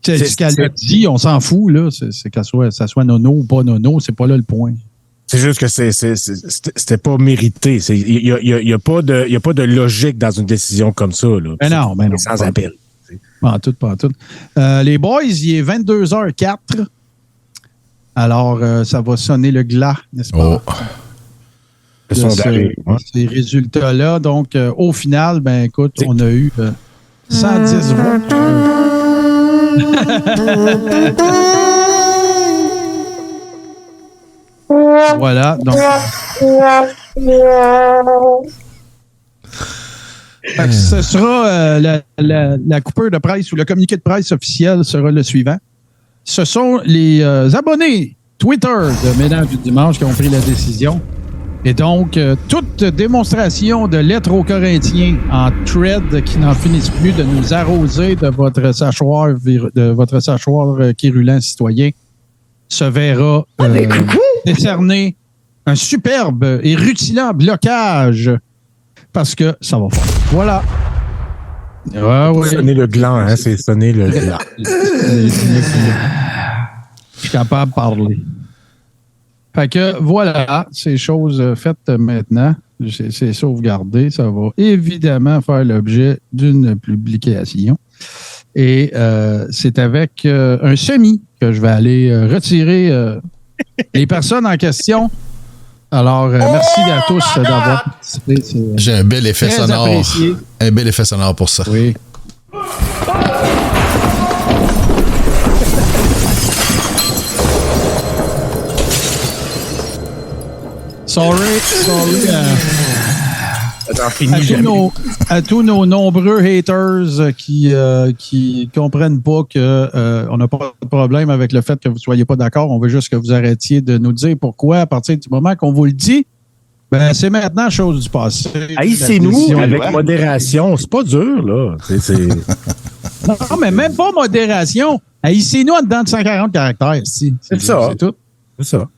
C'est ce qu'elle a dit, on s'en fout, là. C'est qu'elle soit nono ou pas nono, c'est pas là le point. C'est juste que c'était pas mérité. Il y a pas de logique dans une décision comme ça, là. Mais non. Sans appel. Pas tout. Les boys, il est 22h04. Alors, ça va sonner le glas, n'est-ce pas? Oh. Ces résultats-là. Donc, au final, ben écoute, on a eu 110 votes. Voilà. Donc, ce sera la coupure de presse ou le communiqué de presse officiel sera le suivant. Ce sont les abonnés Twitter de Ménage du Dimanche qui ont pris la décision. Et donc, toute démonstration de lettres aux Corinthiens en thread qui n'en finissent plus de nous arroser de votre sachoir quérulent citoyen se verra décerner un superbe et rutilant blocage parce que ça va faire. Voilà. Sonner le gland, hein, c'est sonner le gland. Je suis capable de parler. Fait que voilà, c'est chose faites maintenant. C'est sauvegardé. Ça va évidemment faire l'objet d'une publication. Et c'est avec un semi que je vais aller retirer les personnes en question. Alors, merci à tous d'avoir participé. J'ai un bel effet sonore. Apprécié. Un bel effet sonore pour ça. Oui. Sorry. À tous nos nombreux haters qui comprennent pas que on n'a pas de problème avec le fait que vous soyez pas d'accord. On veut juste que vous arrêtiez de nous dire pourquoi à partir du moment qu'on vous le dit. Ben, c'est maintenant chose du passé. Haïssez-nous avec modération. C'est pas dur, là. Non, mais même pas modération. Haïssez-nous en dedans de 140 caractères. Si. C'est ça. C'est tout. C'est ça.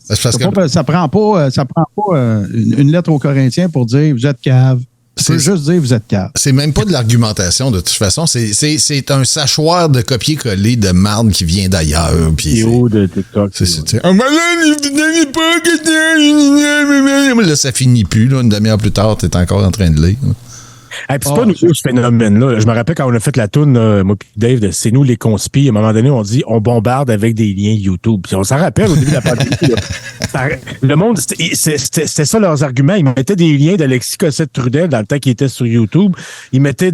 Ça prend pas une lettre aux Corinthiens pour dire vous êtes cave. C'est juste dire vous êtes cave. C'est même pas de l'argumentation de toute façon. C'est un sachoir de copier-coller de marde qui vient d'ailleurs. Vidéo de TikTok. Là, ça finit plus. Là, une demi-heure plus tard, t'es encore en train de lire. Hey, c'est pas nouveau ce phénomène-là. Je me rappelle quand on a fait la toune, moi et Dave, de C'est nous les conspis. À un moment donné, on dit on bombarde avec des liens YouTube. Puis on s'en rappelle au début de la pandémie. Le monde, c'était ça leurs arguments. Ils mettaient des liens d'Alexis Cossette-Trudel dans le temps qu'il était sur YouTube. Ils mettaient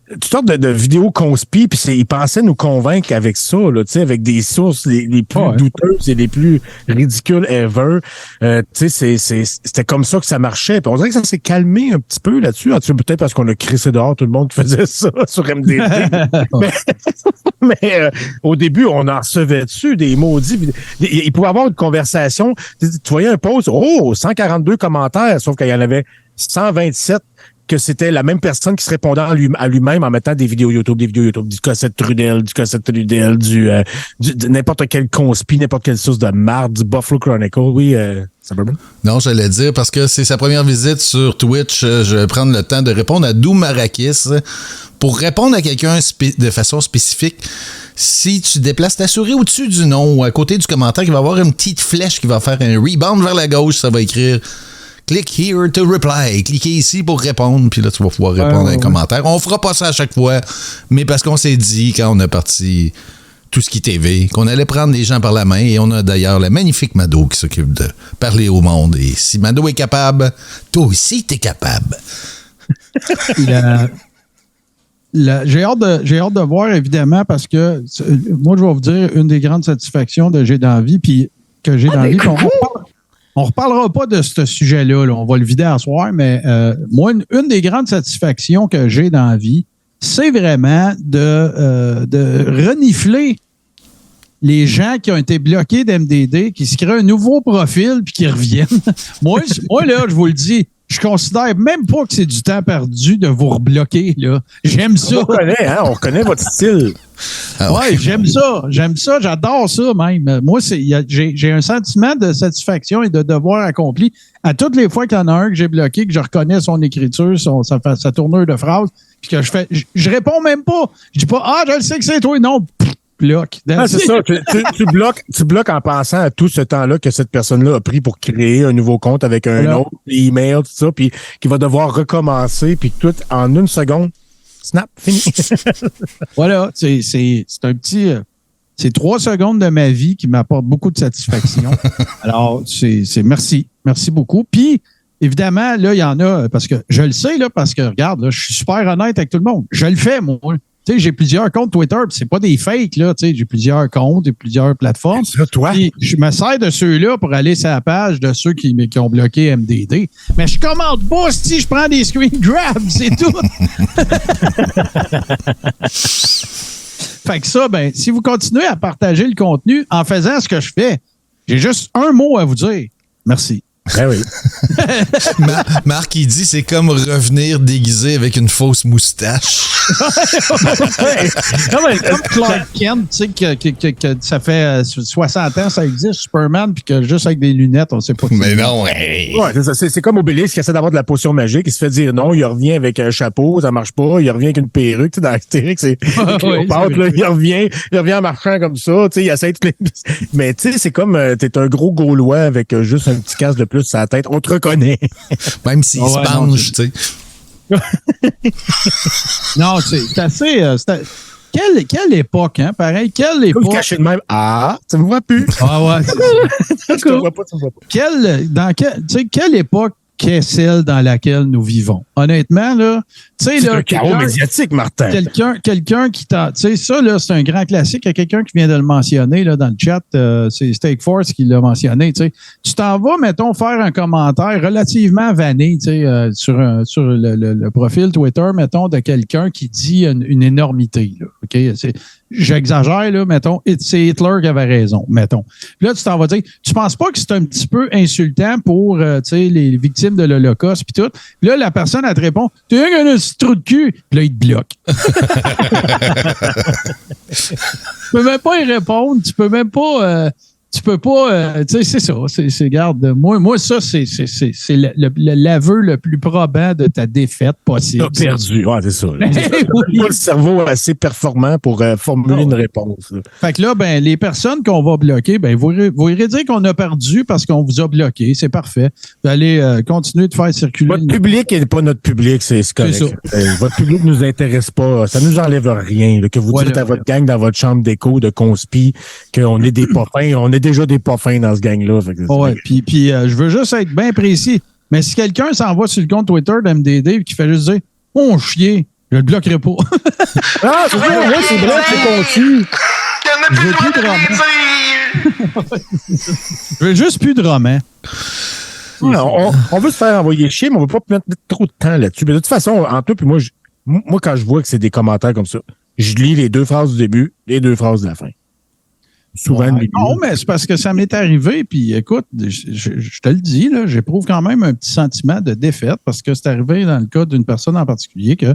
toutes sortes de vidéos conspi, puis ils pensaient nous convaincre avec ça, là, tu sais, avec des sources les plus douteuses et les plus ridicules ever. Tu sais, c'était comme ça que ça marchait. Puis on dirait que ça s'est calmé un petit peu là-dessus. Peut-être parce qu'on a crissé dehors tout le monde qui faisait ça sur MDD. mais au début, on en recevait dessus des maudits. Il pouvait y avoir une conversation. Tu voyais un post, 142 commentaires, sauf qu'il y en avait 127 que c'était la même personne qui se répondait à lui-même en mettant des vidéos YouTube, du Cossette-Trudel, du n'importe quel conspi, n'importe quelle source de marde, du Buffalo Chronicle. Oui, ça va bien? Non, j'allais dire, parce que c'est sa première visite sur Twitch, je vais prendre le temps de répondre à Doom Marakis. Pour répondre à quelqu'un de façon spécifique, si tu déplaces ta souris au-dessus du nom ou à côté du commentaire, il va y avoir une petite flèche qui va faire un rebound vers la gauche, ça va écrire click here to reply. Cliquez ici pour répondre, puis là, tu vas pouvoir répondre à un commentaire. On fera pas ça à chaque fois, mais parce qu'on s'est dit, quand on a parti Tout ce qui TV, qu'on allait prendre les gens par la main, et on a d'ailleurs la magnifique Mado qui s'occupe de parler au monde. Et si Mado est capable, toi aussi, t'es capable. J'ai hâte de voir, évidemment, parce que moi, je vais vous dire une des grandes satisfactions que j'ai dans la vie, puis que j'ai dans la vie. On ne reparlera pas de ce sujet-là, là. On va le vider à soir, mais moi, une des grandes satisfactions que j'ai dans la vie, c'est vraiment de renifler les gens qui ont été bloqués d'MDD, qui se créent un nouveau profil puis qui reviennent. moi, là, je vous le dis, je considère même pas que c'est du temps perdu de vous rebloquer, là. J'aime ça. On reconnaît votre style. Ouais, j'aime ça. J'adore ça, même. Moi, j'ai un sentiment de satisfaction et de devoir accompli. À toutes les fois qu'il y en a un que j'ai bloqué, que je reconnais son écriture, sa tournure de phrase, puis que je réponds même pas. Je dis pas, je le sais que c'est toi. Non, bloque. C'est ça. Tu bloques en pensant à tout ce temps-là que cette personne-là a pris pour créer un nouveau compte avec un autre email, tout ça, puis qui va devoir recommencer, puis tout en une seconde. Snap, fini. Voilà, c'est un petit... c'est 3 secondes de ma vie qui m'apportent beaucoup de satisfaction. Alors, c'est merci. Merci beaucoup. Puis, évidemment, là, il y en a, parce que je le sais, là, parce que, regarde, là, je suis super honnête avec tout le monde. Je le fais, moi. Tu sais, j'ai plusieurs comptes Twitter, puis c'est pas des fakes, là. Tu sais, j'ai plusieurs comptes et plusieurs plateformes. C'est ça, toi? Puis, je me sers de ceux-là pour aller sur la page de ceux qui ont bloqué MDD. Mais je commande pas si je prends des screen grabs, c'est tout. Fait que ça, si vous continuez à partager le contenu en faisant ce que je fais, j'ai juste un mot à vous dire. Merci. Ben oui. Marc, il dit c'est comme revenir déguisé avec une fausse moustache. Comme Clark Kent, tu sais, que ça fait 60 ans, ça existe, Superman, puis que juste avec des lunettes, on sait pas. Mais non, hey. Ouais, c'est comme Obélix qui essaie d'avoir de la potion magique, il se fait dire non, il revient avec un chapeau, ça marche pas, il revient avec une perruque, tu sais, dans Astérix, Cléopâtre, là, il revient en marchant comme ça, tu sais, il essaie de... Mais tu sais, c'est comme t'es un gros Gaulois avec juste un petit casque de plus sur la tête, on te reconnaît. Même s'il se penche, tu sais. Non, c'est assez... Quelle époque, hein? Pareil, quelle époque... Vous cachez de même. Tu me vois plus. Ah ouais, c'est ça. Tu te vois pas, tu me vois pas. Quelle époque qu'est celle dans laquelle nous vivons? Honnêtement, là... C'est un chaos médiatique, Martin. Quelqu'un qui t'a... Tu sais, ça, là, c'est un grand classique. Il y a quelqu'un qui vient de le mentionner là, dans le chat. C'est Steak Force qui l'a mentionné. Tu sais. Tu t'en vas, mettons, faire un commentaire relativement vanné tu sais, sur le profil Twitter, mettons, de quelqu'un qui dit une énormité. Là, OK? J'exagère, là, mettons, c'est Hitler qui avait raison, mettons. Puis là, tu t'en vas dire, tu penses pas que c'est un petit peu insultant pour, tu sais, les victimes de l'Holocauste puis tout? Puis là, la personne, elle te répond, t'es un trou de cul. Puis là, il te bloque. Tu peux même pas y répondre. Tu peux même pas... tu peux pas... tu sais, c'est ça. Regarde, moi, ça, c'est l'aveu le plus probant de ta défaite possible. T'as perdu. Ouais, c'est ça. Oui. Pas le cerveau assez performant pour formuler une réponse. Là. Fait que là, les personnes qu'on va bloquer, vous irez dire qu'on a perdu parce qu'on vous a bloqué. C'est parfait. Vous allez continuer de faire circuler... Votre public n'est pas notre public, c'est correct. Votre public ne nous intéresse pas. Ça ne nous enlève rien. Là, que vous dites à votre gang dans votre chambre d'écho de conspi qu'on est des poffins. On est déjà des poffins dans ce gang-là. Puis je veux juste être bien précis. Mais si quelqu'un s'en va sur le compte Twitter d'MDD et qui fait juste dire « Oh, chier », je le bloquerai pas. C'est vrai, c'est vrai, c'est conçu. Il n'y en a plus de droit de dire. Je veux juste plus de romans. On veut se faire envoyer chier, mais on ne veut pas mettre trop de temps là-dessus. Mais de toute façon, en tout, puis moi, quand je vois que c'est des commentaires comme ça, je lis les 2 phrases du début, les 2 phrases de la fin. Souvent, non, mais c'est parce que ça m'est arrivé, puis écoute, je te le dis, là, j'éprouve quand même un petit sentiment de défaite parce que c'est arrivé dans le cas d'une personne en particulier que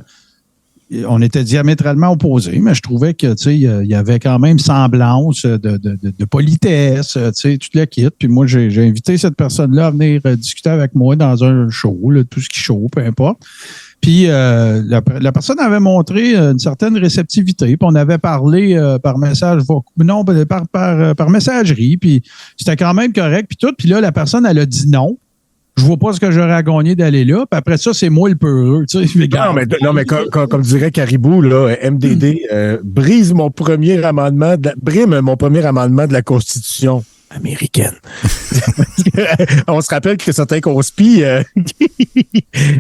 on était diamétralement opposés, mais je trouvais que, tu sais, il y avait quand même semblance de politesse, tu sais, toute la kit. Puis moi, j'ai invité cette personne-là à venir discuter avec moi dans un show, là, tout ce qui show, peu importe. Puis la personne avait montré une certaine réceptivité, puis on avait parlé par message, par messagerie, puis c'était quand même correct, puis tout. Puis là, la personne, elle a dit non. Je vois pas ce que j'aurais à gagner d'aller là. Puis après ça, c'est moi le peureux. Tu sais, non, mais comme dirait Caribou, là, MDD brime mon premier amendement de la Constitution américaine. On se rappelle que certains conspis,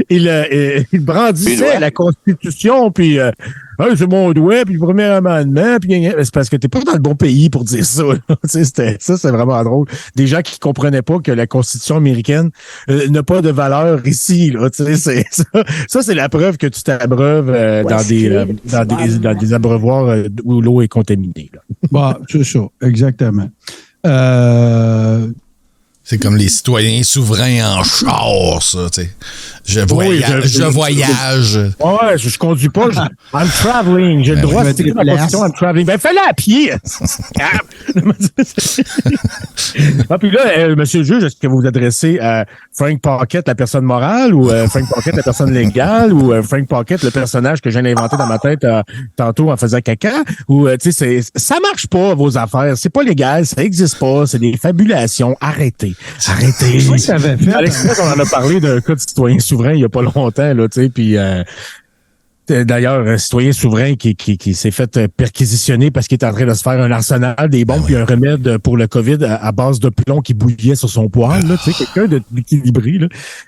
ils brandissaient la Constitution, puis c'est mon doigt, puis le premier amendement, puis c'est parce que t'es pas dans le bon pays pour dire ça. C'est vraiment drôle. Des gens qui comprenaient pas que la Constitution américaine n'a pas de valeur ici. Là, c'est ça, c'est la preuve que tu t'abreuves dans des abreuvoirs où l'eau est contaminée. Là. Bah, c'est ça, exactement. C'est comme les citoyens souverains en char, ça, tu sais. Je voyage. Ouais, je conduis pas. I'm traveling. J'ai le droit de tirer ma position. I'm traveling. Ben, fais-le à pied. Puis là, monsieur le juge, est-ce que vous vous adressez à Frank Pocket, la personne morale, ou Frank Pocket, la personne légale, ou Frank Pocket, le personnage que j'ai inventé dans ma tête tantôt en faisant caca? Ou, tu sais, ça marche pas, vos affaires. C'est pas légal, ça existe pas. C'est des fabulations. Arrêtez. Je crois que ça avait fait. Alex, on en a parlé d'un cas de citoyen souverain il y a pas longtemps, là, tu sais, puis d'ailleurs, un citoyen souverain qui s'est fait perquisitionner parce qu'il est en train de se faire un arsenal des bombes puis un remède pour le COVID à base de plomb qui bouillait sur son poil, là, tu sais, quelqu'un d'équilibré, là,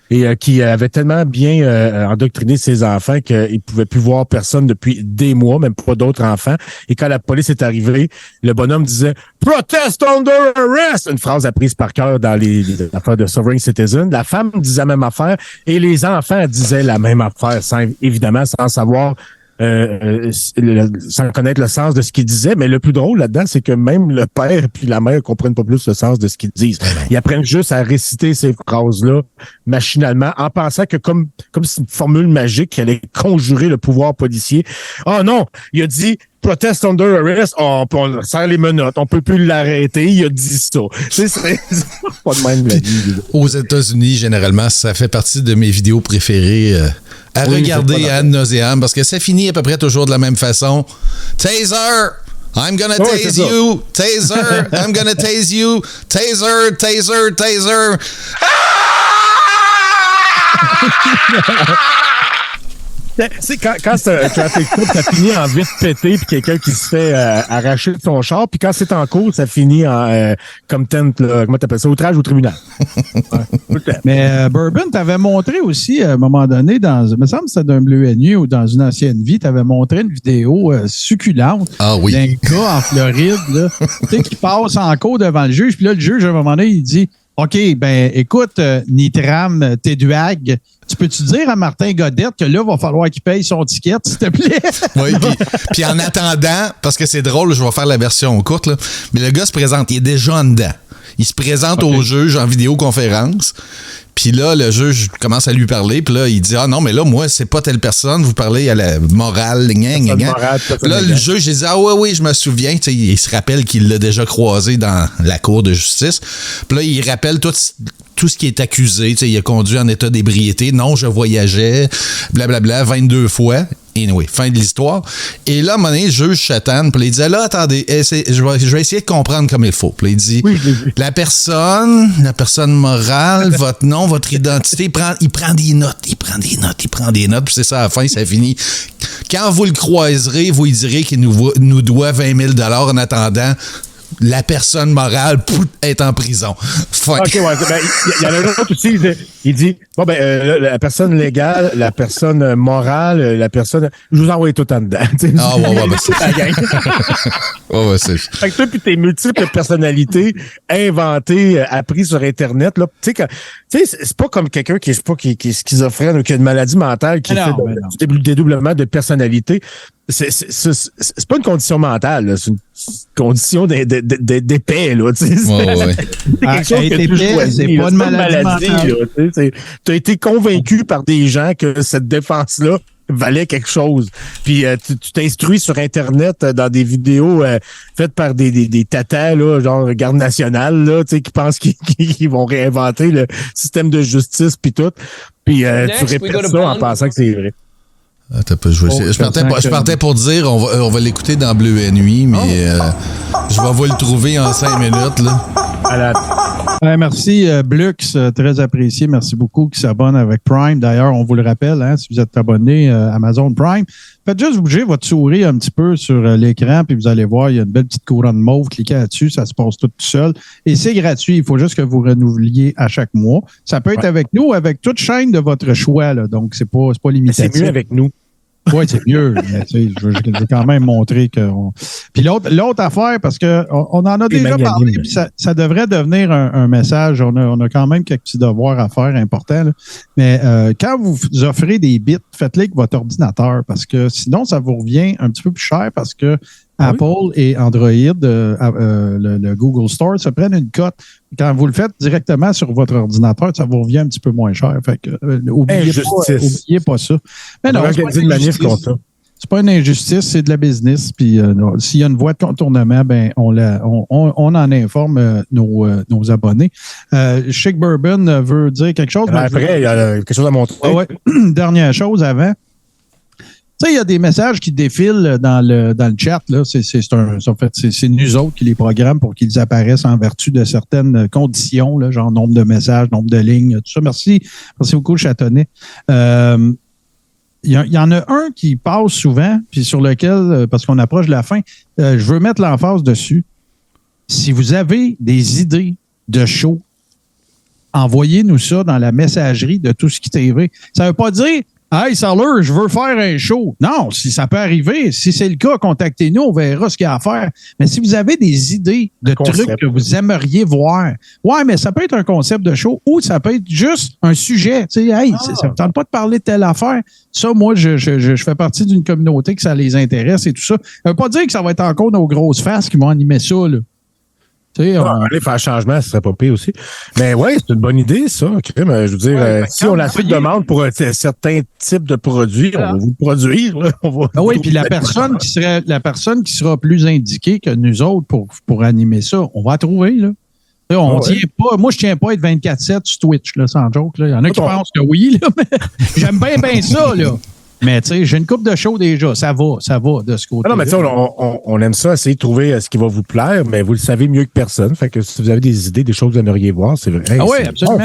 et qui avait tellement bien endoctriné ses enfants qu'il pouvait plus voir personne depuis des mois, même pas d'autres enfants. Et quand la police est arrivée, le bonhomme disait « Protest under arrest », une phrase apprise par cœur dans les affaires de Sovereign Citizen. La femme disait la même affaire et les enfants disaient la même affaire, évidemment, sans savoir sans connaître le sens de ce qu'ils disaient, mais le plus drôle là-dedans, c'est que même le père puis la mère comprennent pas plus le sens de ce qu'ils disent. Ils apprennent juste à réciter ces phrases-là machinalement, en pensant que comme c'est une formule magique qui allait conjurer le pouvoir policier. Oh non, il a dit protest under arrest, on serre les menottes, on peut plus l'arrêter, il a dit ça. C'est pas de même la vie. Aux États-Unis, généralement, ça fait partie de mes vidéos préférées à regarder ad nauseam parce que ça finit à peu près toujours de la même façon. Taser! I'm gonna tase you! Taser! I'm gonna tase you! Taser! Taser! Taser! C'est quand c'est un traffic stop, ça finit en vite pété puis quelqu'un qui se fait arracher de son char, puis quand c'est en cours, ça finit en comme tent, là, comment t'appelles ça, outrage au tribunal. Ouais. Mais Bourbon, t'avais montré aussi à un moment donné, il me semble que c'était d'un Bleu et Nuit ou dans une ancienne vie, t'avais montré une vidéo succulente d'un gars en Floride là, qui passe en cours devant le juge, puis là, le juge, à un moment donné, il dit « OK, ben écoute, Nitram, Téduag, tu peux-tu dire à Martin Godette que là, il va falloir qu'il paye son ticket, s'il te plaît? » Oui, puis en attendant, parce que c'est drôle, je vais faire la version courte, là, mais le gars se présente, il est déjà en dedans. Il se présente au juge en vidéoconférence. Puis là, le juge commence à lui parler. Puis là, il dit « Ah non, mais là, moi, c'est pas telle personne. Vous parlez à la morale. » Là, le juge, il dit « Ah oui, je me souviens. » Tu sais, il se rappelle qu'il l'a déjà croisé dans la cour de justice. Puis là, il rappelle tout ce qui est accusé. Tu sais, il a conduit en état d'ébriété. Non, je voyageais. Blablabla, 22 fois. Anyway, fin de l'histoire. Et là, à un moment donné, le juge chatane, puis il dit, là, attendez, je vais essayer de comprendre comme il faut. Puis il dit, la personne morale, votre nom, votre identité, il prend des notes, puis c'est ça, à la fin, ça finit. Quand vous le croiserez, vous lui direz qu'il nous doit 20 000 en attendant. La personne morale est en prison. OK, ouais. Ben, il y en a un autre aussi. Il dit, bon, ben, la personne légale, la personne morale, la personne. Je vous envoie tout en dedans. Ah, ouais, ben, c'est la gang. Ouais, c'est. Fait que toi, puis tes multiples personnalités inventées, apprises sur Internet, là. Tu sais, c'est pas comme quelqu'un qui est schizophrène ou qui a une maladie mentale qui fait du dédoublement de personnalité. C'est pas une condition mentale, là. C'est une condition d'épais, là. Tu sais, c'est quelque chose que tu choisis. C'est pas une maladie, là. Tu as été convaincu par des gens que cette défense-là valait quelque chose. Puis tu t'instruis sur Internet dans des vidéos faites par des tatas, là, genre Garde nationale, là, tu sais, qui pensent qu'ils vont réinventer le système de justice puis tout. Puis tu répètes ça en pensant que c'est vrai. Je partais pour dire, on va l'écouter dans Bleu et Nuit, mais je vais vous le trouver en 5 minutes, là. Merci, Blux, très apprécié. Merci beaucoup qui s'abonne avec Prime. D'ailleurs, on vous le rappelle, si vous êtes abonné à Amazon Prime, faites juste bouger votre souris un petit peu sur l'écran, puis vous allez voir, il y a une belle petite couronne mauve. Cliquez là-dessus, ça se passe tout seul. Et c'est gratuit, il faut juste que vous renouvelliez à chaque mois. Ça peut être avec nous, avec toute chaîne de votre choix, là, donc c'est pas limité. C'est mieux avec nous. Oui, c'est mieux. Mais, je vais quand même montrer que. Puis l'autre affaire, parce que on en a déjà parlé, puis ça devrait devenir un message. On a quand même quelques petits devoirs à faire importants. Là. Mais quand vous offrez des bits, faites-les avec votre ordinateur, parce que sinon, ça vous revient un petit peu plus cher, parce que Apple et Android, le Google Store, se prennent une cote. Quand vous le faites directement sur votre ordinateur, ça vous revient un petit peu moins cher. Fait que, oubliez pas ça. Mais non, c'est pas une injustice, c'est de la business. Puis s'il y a une voie de contournement, ben on en informe nos abonnés. Chic Bourbon veut dire quelque chose. Après, il y a quelque chose à montrer. Ouais. Dernière chose avant. Tu sais, il y a des messages qui défilent dans le chat. Là. C'est nous autres qui les programment pour qu'ils apparaissent en vertu de certaines conditions, là, genre nombre de messages, nombre de lignes, tout ça. Merci beaucoup, Châtonnet. Il y en a un qui passe souvent, puis sur lequel, parce qu'on approche de la fin, je veux mettre l'emphase dessus. Si vous avez des idées de show, envoyez-nous ça dans la messagerie de Tout ce qui TV. Ça ne veut pas dire « Hey, Sailor, je veux faire un show ». Non, si ça peut arriver, si c'est le cas, contactez-nous, on verra ce qu'il y a à faire. Mais si vous avez des idées de trucs que vous aimeriez voir, ouais, mais ça peut être un concept de show ou ça peut être juste un sujet. Tu sais, hey, ça ne tente pas de parler de telle affaire. Ça, moi, je fais partie d'une communauté que ça les intéresse et tout ça. Ça ne veut pas dire que ça va être encore nos grosses faces qui vont animer ça, là. Aller faire un changement, ce serait pas pire aussi. Mais ouais, c'est une bonne idée, ça. Je veux dire, si on a fait une demande pour certains types de produits, on va vous le produire. Là. Oui, puis la personne qui sera plus indiquée que nous autres pour animer ça, on va la trouver, là. On tient pas. Moi, je tiens pas à être 24/7 sur Twitch, là, sans joke. Là. Il y en a qui pensent que oui, là, mais j'aime bien ça, là. Mais tu sais, j'ai une coupe de show déjà. Ça va de ce côté-là. Non, mais tu sais, on aime ça, essayer de trouver ce qui va vous plaire, mais vous le savez mieux que personne. Fait que si vous avez des idées, des choses que vous aimeriez voir, c'est vrai. Hey, oui, absolument.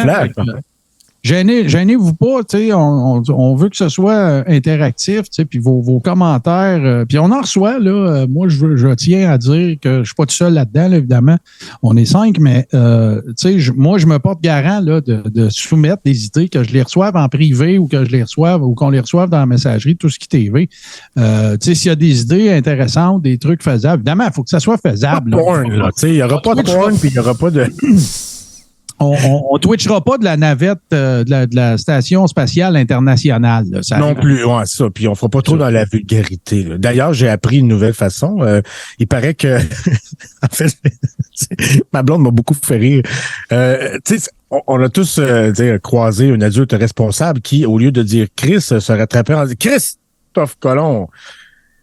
Gênez-vous pas, tu sais, on veut que ce soit interactif, tu sais, puis vos commentaires, puis on en reçoit, là. Moi, je tiens à dire que je suis pas tout seul là-dedans, là, évidemment. On est 5, mais, tu sais, moi, je me porte garant, là, de soumettre des idées, que je les reçoive en privé ou que je les reçoive ou qu'on les reçoive dans la messagerie, tout ce qui TV. Tu sais, s'il y a des idées intéressantes, des trucs faisables, évidemment, il faut que ça soit faisable. Tu sais, il n'y aura pas de porn, puis il n'y aura pas de... On twitchera pas de la navette de la Station spatiale internationale. Là, ça non plus, ouais, ça. Puis on fera pas trop dans la vulgarité. Là. D'ailleurs, j'ai appris une nouvelle façon. Il paraît que... en fait, ma blonde m'a beaucoup fait rire. Tu sais, on a tous croisé un adulte responsable qui, au lieu de dire Chris, se rattrapait en disant Christophe Colomb.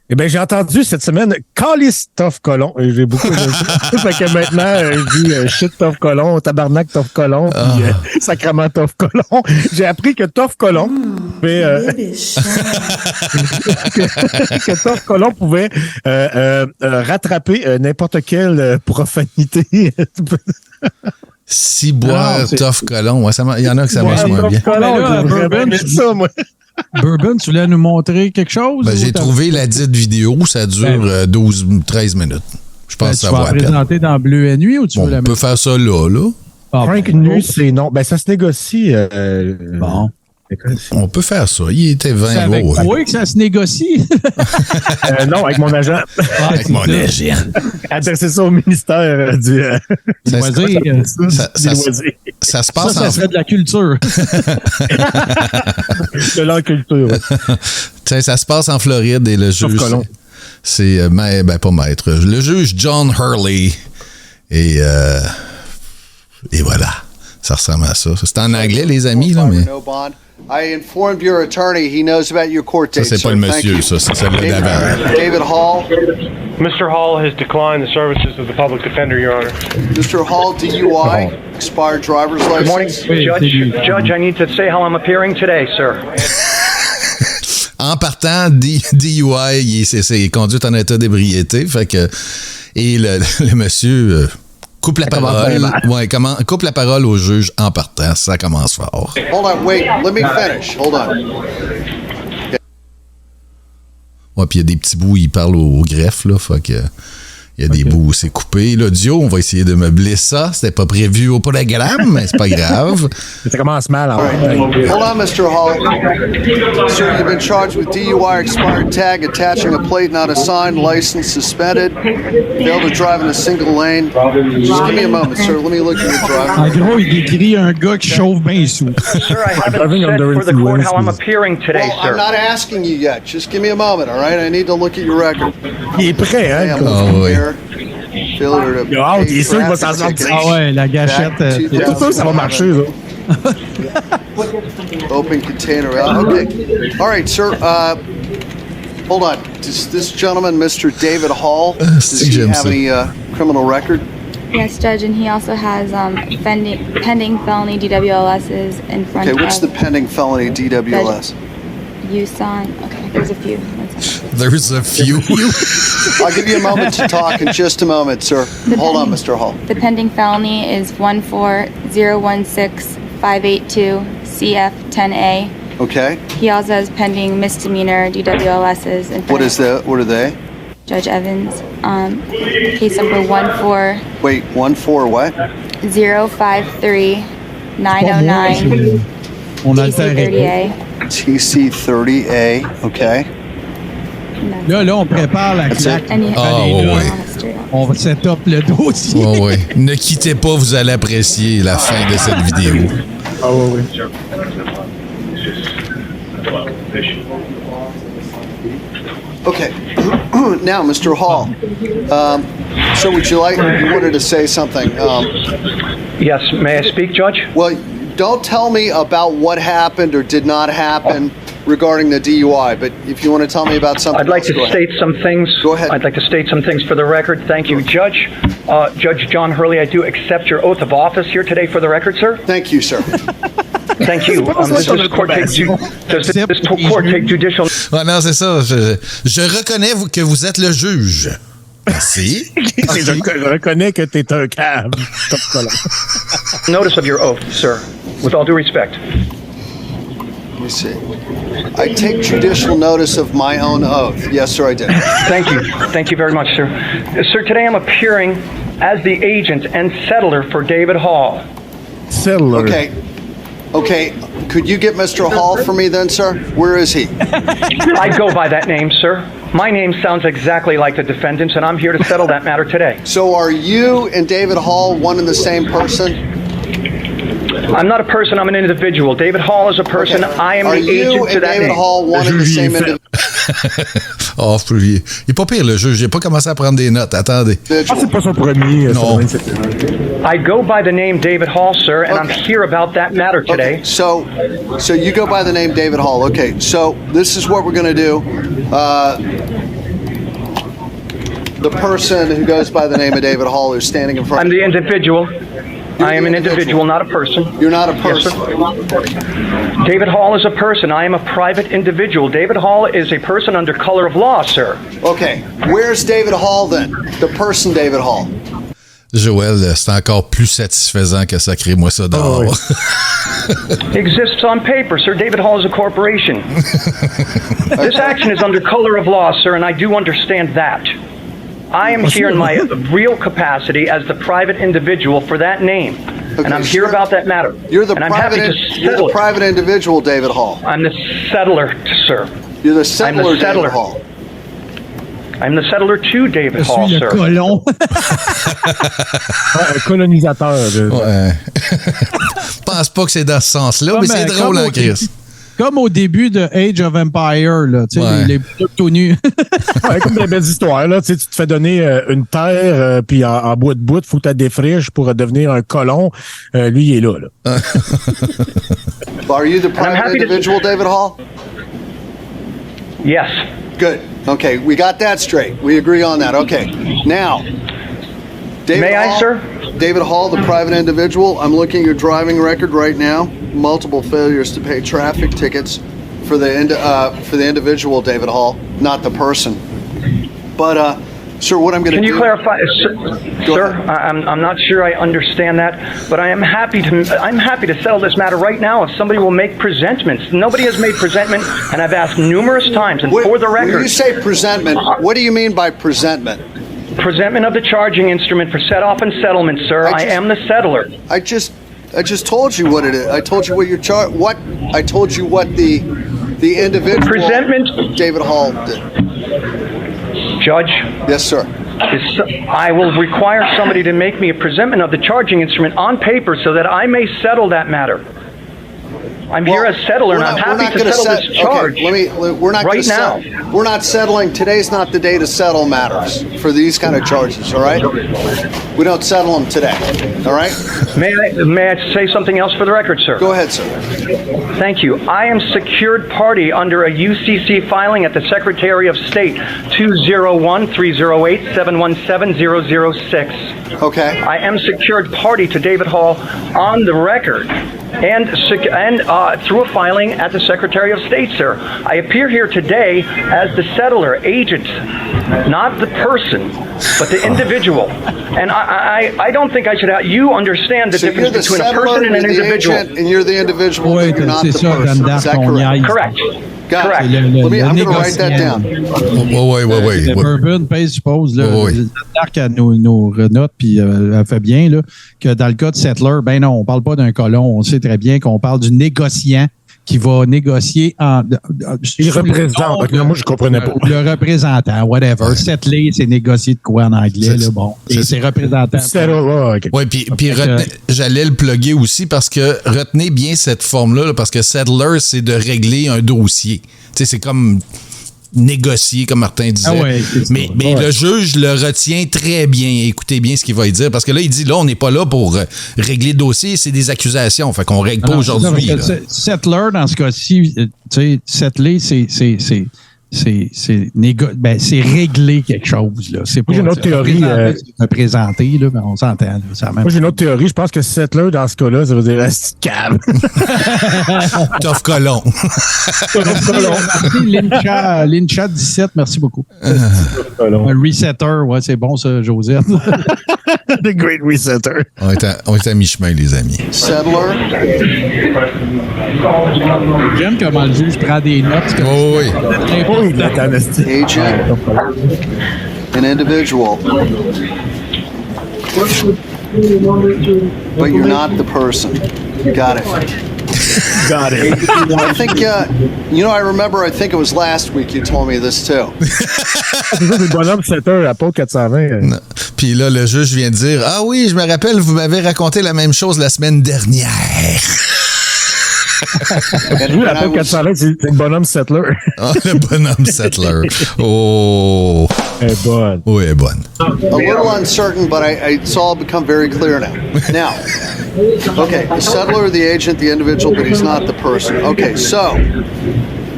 Eh bien, j'ai entendu cette semaine Calistophe Colomb et j'ai beaucoup aimé ça. Fait que maintenant, je dis shit Toph Colomb, tabarnak Toph Colomb, puis sacrement Toph Colomb. J'ai appris que Toph Colomb que Toph Colomb pouvait rattraper n'importe quelle profanité. Ciboire Toph Colomb. Ouais, il y en a que ça marche moins bien. Bourbon, tu voulais nous montrer quelque chose? Ben, j'ai trouvé la dite vidéo, ça dure 12-13 minutes. Je pense que ça va à peine. Tu vas la présenter dans Bleu et Nuit ou tu veux la mettre? On peut faire ça là. Frank nu, c'est non. Ben, ça se négocie. Bon. On peut faire ça. Il était 20 c'est avec toi que ça se négocie? Non, avec mon agent. Avec mon agent. Adressez ça au ministère du loisir. Ça se passe ça serait de la culture. De la culture. Ça se passe en Floride et le juge... C'est... pas maître. Le juge John Hurley. Et voilà. Ça ressemble à ça. C'est en anglais, les amis, là, mais... I informed your attorney he knows about your court date. Ça, c'est pas le monsieur, ça. C'est celle-là d'avant. David Hall. Mr. Hall has declined the services of the public defender, Your Honor. Mr. Hall, DUI, expired driver's license. Good morning, Judge, I need to say how I'm appearing today, sir. En partant, DUI, c'est conduite en état d'ébriété. Fait que, et le monsieur... coupe la parole. Ouais, coupe la parole au juge en partant. Ça commence fort. Hold on, wait. Let me finish. Hold on. Ouais, puis il y a des petits bouts, il parle au greffe, là. Fait que Il y a des bouts où c'est coupé. L'audio, on va essayer de meubler ça. C'était pas prévu au programme, mais c'est pas grave. Ça commence mal. Hold on, Mr. Hall. Sir, you've been charged with DUI, expired tag, attaching a plate not assigned, license suspended, failed to drive in a single lane. Just give me a moment, sir. Let me look at your driver. En gros, il décrit un gars qui chauffe bien sous. Sir, I haven't said for the court how I'm appearing today, Well, sir. I'm not asking you yet. Just give me a moment, all right? I need to look at your record. Il est prêt, hein? Failure to il est sûr qu'il va s'en sortir. Ah ouais, la gâchette. C'est sûr que ça va marcher, là. Open container. Okay. All right, sir. Hold on. Does this gentleman, Mr. David Hall, does he have any criminal record? Yes, Judge, and he also has pending felony DWLSs in front of... Okay, what's the pending felony DWLS? USON. Okay, there's a few. There's a few. I'll give you a moment to talk in just a moment, sir. Hold on, Mr. Hall. The pending felony is 14016-582 CF10A. Okay. He also has pending misdemeanor DWLSs in front What is that? What are they? Judge Evans. Case number 14... Wait, 14 what? 053909 TC30A. TC30A, okay. Là, on prépare la claque. On va set up le dossier. Oui. Ne quittez pas, vous allez apprécier la fin de cette vidéo. Ah oui. Okay. Now, Mr. Hall, so would you wanted to say something? Yes, may I speak, Judge? Well, don't tell me about what happened or did not happen regarding the DUI, but if you want to tell me about something I'd like else, to state some things. Go ahead. I'd like to state some things for the record. Thank you, Judge. Judge John Hurley, I do accept your oath of office here today for the record, sir. Thank you, sir. Thank you. Does this court take judicial... Ouais, non, c'est ça. Je reconnais que vous êtes le juge. Merci. Je reconnais que t'es un cave. Notice of your oath, sir. With all due respect. Let me see. I take judicial notice of my own oath. Yes, sir, I did. Thank you. Thank you very much, sir. Sir, today I'm appearing as the agent and settler for David Hall. Settler. Okay. Okay. Could you get Mr. Hall for me then, sir? Where is he? I go by that name, sir. My name sounds exactly like the defendant's, and I'm here to settle that matter today. So are you and David Hall one and the same person? I'm not a person, I'm an individual. David Hall is a person, okay. I am the agent to that David name. Hall one and the same individual? Oh, il est pas pire, le juge. J'ai pas commencé à prendre des notes. Attendez. C'est pas son premier. Non. I go by the name David Hall, sir, and I'm here about that matter today. Okay. So you go by the name David Hall. Okay, so this is what we're going to do. The person who goes by the name of David Hall is standing in front I'm the individual. I am an individual, not a person. You're not a person. Yes, David Hall is a person. I am a private individual. David Hall is a person under color of law, sir. Okay. Where's David Hall then? The person David Hall. Joël, c'est encore plus satisfaisant que sacrez-moi ça dehors. Oh, oui. Exists on paper, sir. David Hall is a corporation. This action is under color of law, sir, and I do understand that. I am here in my real capacity as the private individual for that name, and I'm here about that matter. You're the private individual, David Hall. I'm the settler, sir. You're the settler, David Hall. I'm the settler to David Hall, sir. Colon. Un colonisateur. Ouais. Je pense pas que c'est dans ce sens-là, mais c'est drôle, hein, Chris. Comme au début de Age of Empire, là, tu sais, ouais. les tout nus. Ouais, comme des belles histoires, là, tu te fais donner une terre, puis en bout de bout, il faut que tu défriches pour devenir un colon. Lui, il est là. Are you the private individual, David Hall? Yes. Good. Okay, we got that straight. We agree on that. Okay. Now, David Hall, sir? David Hall, the private individual. I'm looking at your driving record right now. Multiple failures to pay traffic tickets for the individual, David Hall, not the person. But, sir, what I'm going to do... Can you clarify, sir? I'm not sure I understand that, but I'm happy to settle this matter right now if somebody will make presentments. Nobody has made presentment, and I've asked numerous times, and for the record... When you say presentment, what do you mean by presentment? Presentment of the charging instrument for set-off and settlement, sir. I am the settler. I just told you what it is. I told you what your I told you what the individual presentment David Hall did. Judge. Yes, sir. I will require somebody to make me a presentment of the charging instrument on paper so that I may settle that matter. I'm here as settler, and I'm happy to settle this charge. Okay, we're not right now. We're not settling. Today's not the day to settle matters for these kind of charges. All right. We don't settle them today. All right. May I say something else for the record, sir? Go ahead, sir. Thank you. I am secured party under a UCC filing at the Secretary of State 201-308-717-006. Okay. I am secured party to David Hall on the record. And through a filing at the Secretary of State, sir. I appear here today as the settler, agent, not the person, but the individual. And I don't think I should have... You understand the difference between a person and an individual. And you're the individual, Oui, you're not the c'est ça, person. Dan Is that Dark, on correct? niaise. Correct. Got it. Correct. I'm going to write that down. Oui. Bourbon Pace suppose, là, Oui. Dark a nos notes, puis elle fait bien, là, que dans le cas de Settler, ben non, on parle pas d'un colon, on sait très bien qu'on parle du négociant qui va négocier en... Il représente. Moi, je comprenais pas. Le représentant, whatever. Settler, c'est négocier de quoi en anglais, là, bon. Et c'est représentant. Okay. Oui, puis j'allais le plugger aussi parce que retenez bien cette forme-là, là, parce que settler, c'est de régler un dossier. Tu sais, c'est comme négocier, comme Martin disait. Ah ouais, mais le juge le retient très bien. Écoutez bien ce qu'il va y dire. Parce que là, il dit, là, on n'est pas là pour régler le dossier, c'est des accusations. Fait qu'on règle pas aujourd'hui. Settler, dans ce cas-ci, tu sais, settler, c'est régler quelque chose. Là. C'est pas j'ai une autre théorie. Représenter, là, mais on s'entend. Là, moi, j'ai une autre théorie. Je pense que settler, dans ce cas-là, ça veut dire cave. Tough colon. Lincha 17, merci beaucoup. Un resetter, ouais, c'est bon ça, Josette. The Great Resetter. On est à mi-chemin, les amis. Settler. J'aime comment le juge prend des notes. Oh, oui. Agent. An individual. But you're not the person. Got it. Got it. I think, I remember, I think it was last week you told me this too. C'est le bonhomme 7h à Pau 420. Puis là, le juge vient de dire, ah oui, je me rappelle, vous m'avez raconté la même chose la semaine dernière. Lui, la Pau 420, c'est le bonhomme settler. Ah, le bonhomme settler. Oh. Elle est bonne. Oui, elle est bonne. A little uncertain, but it's all become very clear now. Now, okay, the settler, the agent, the individual, but he's not the person. Okay, so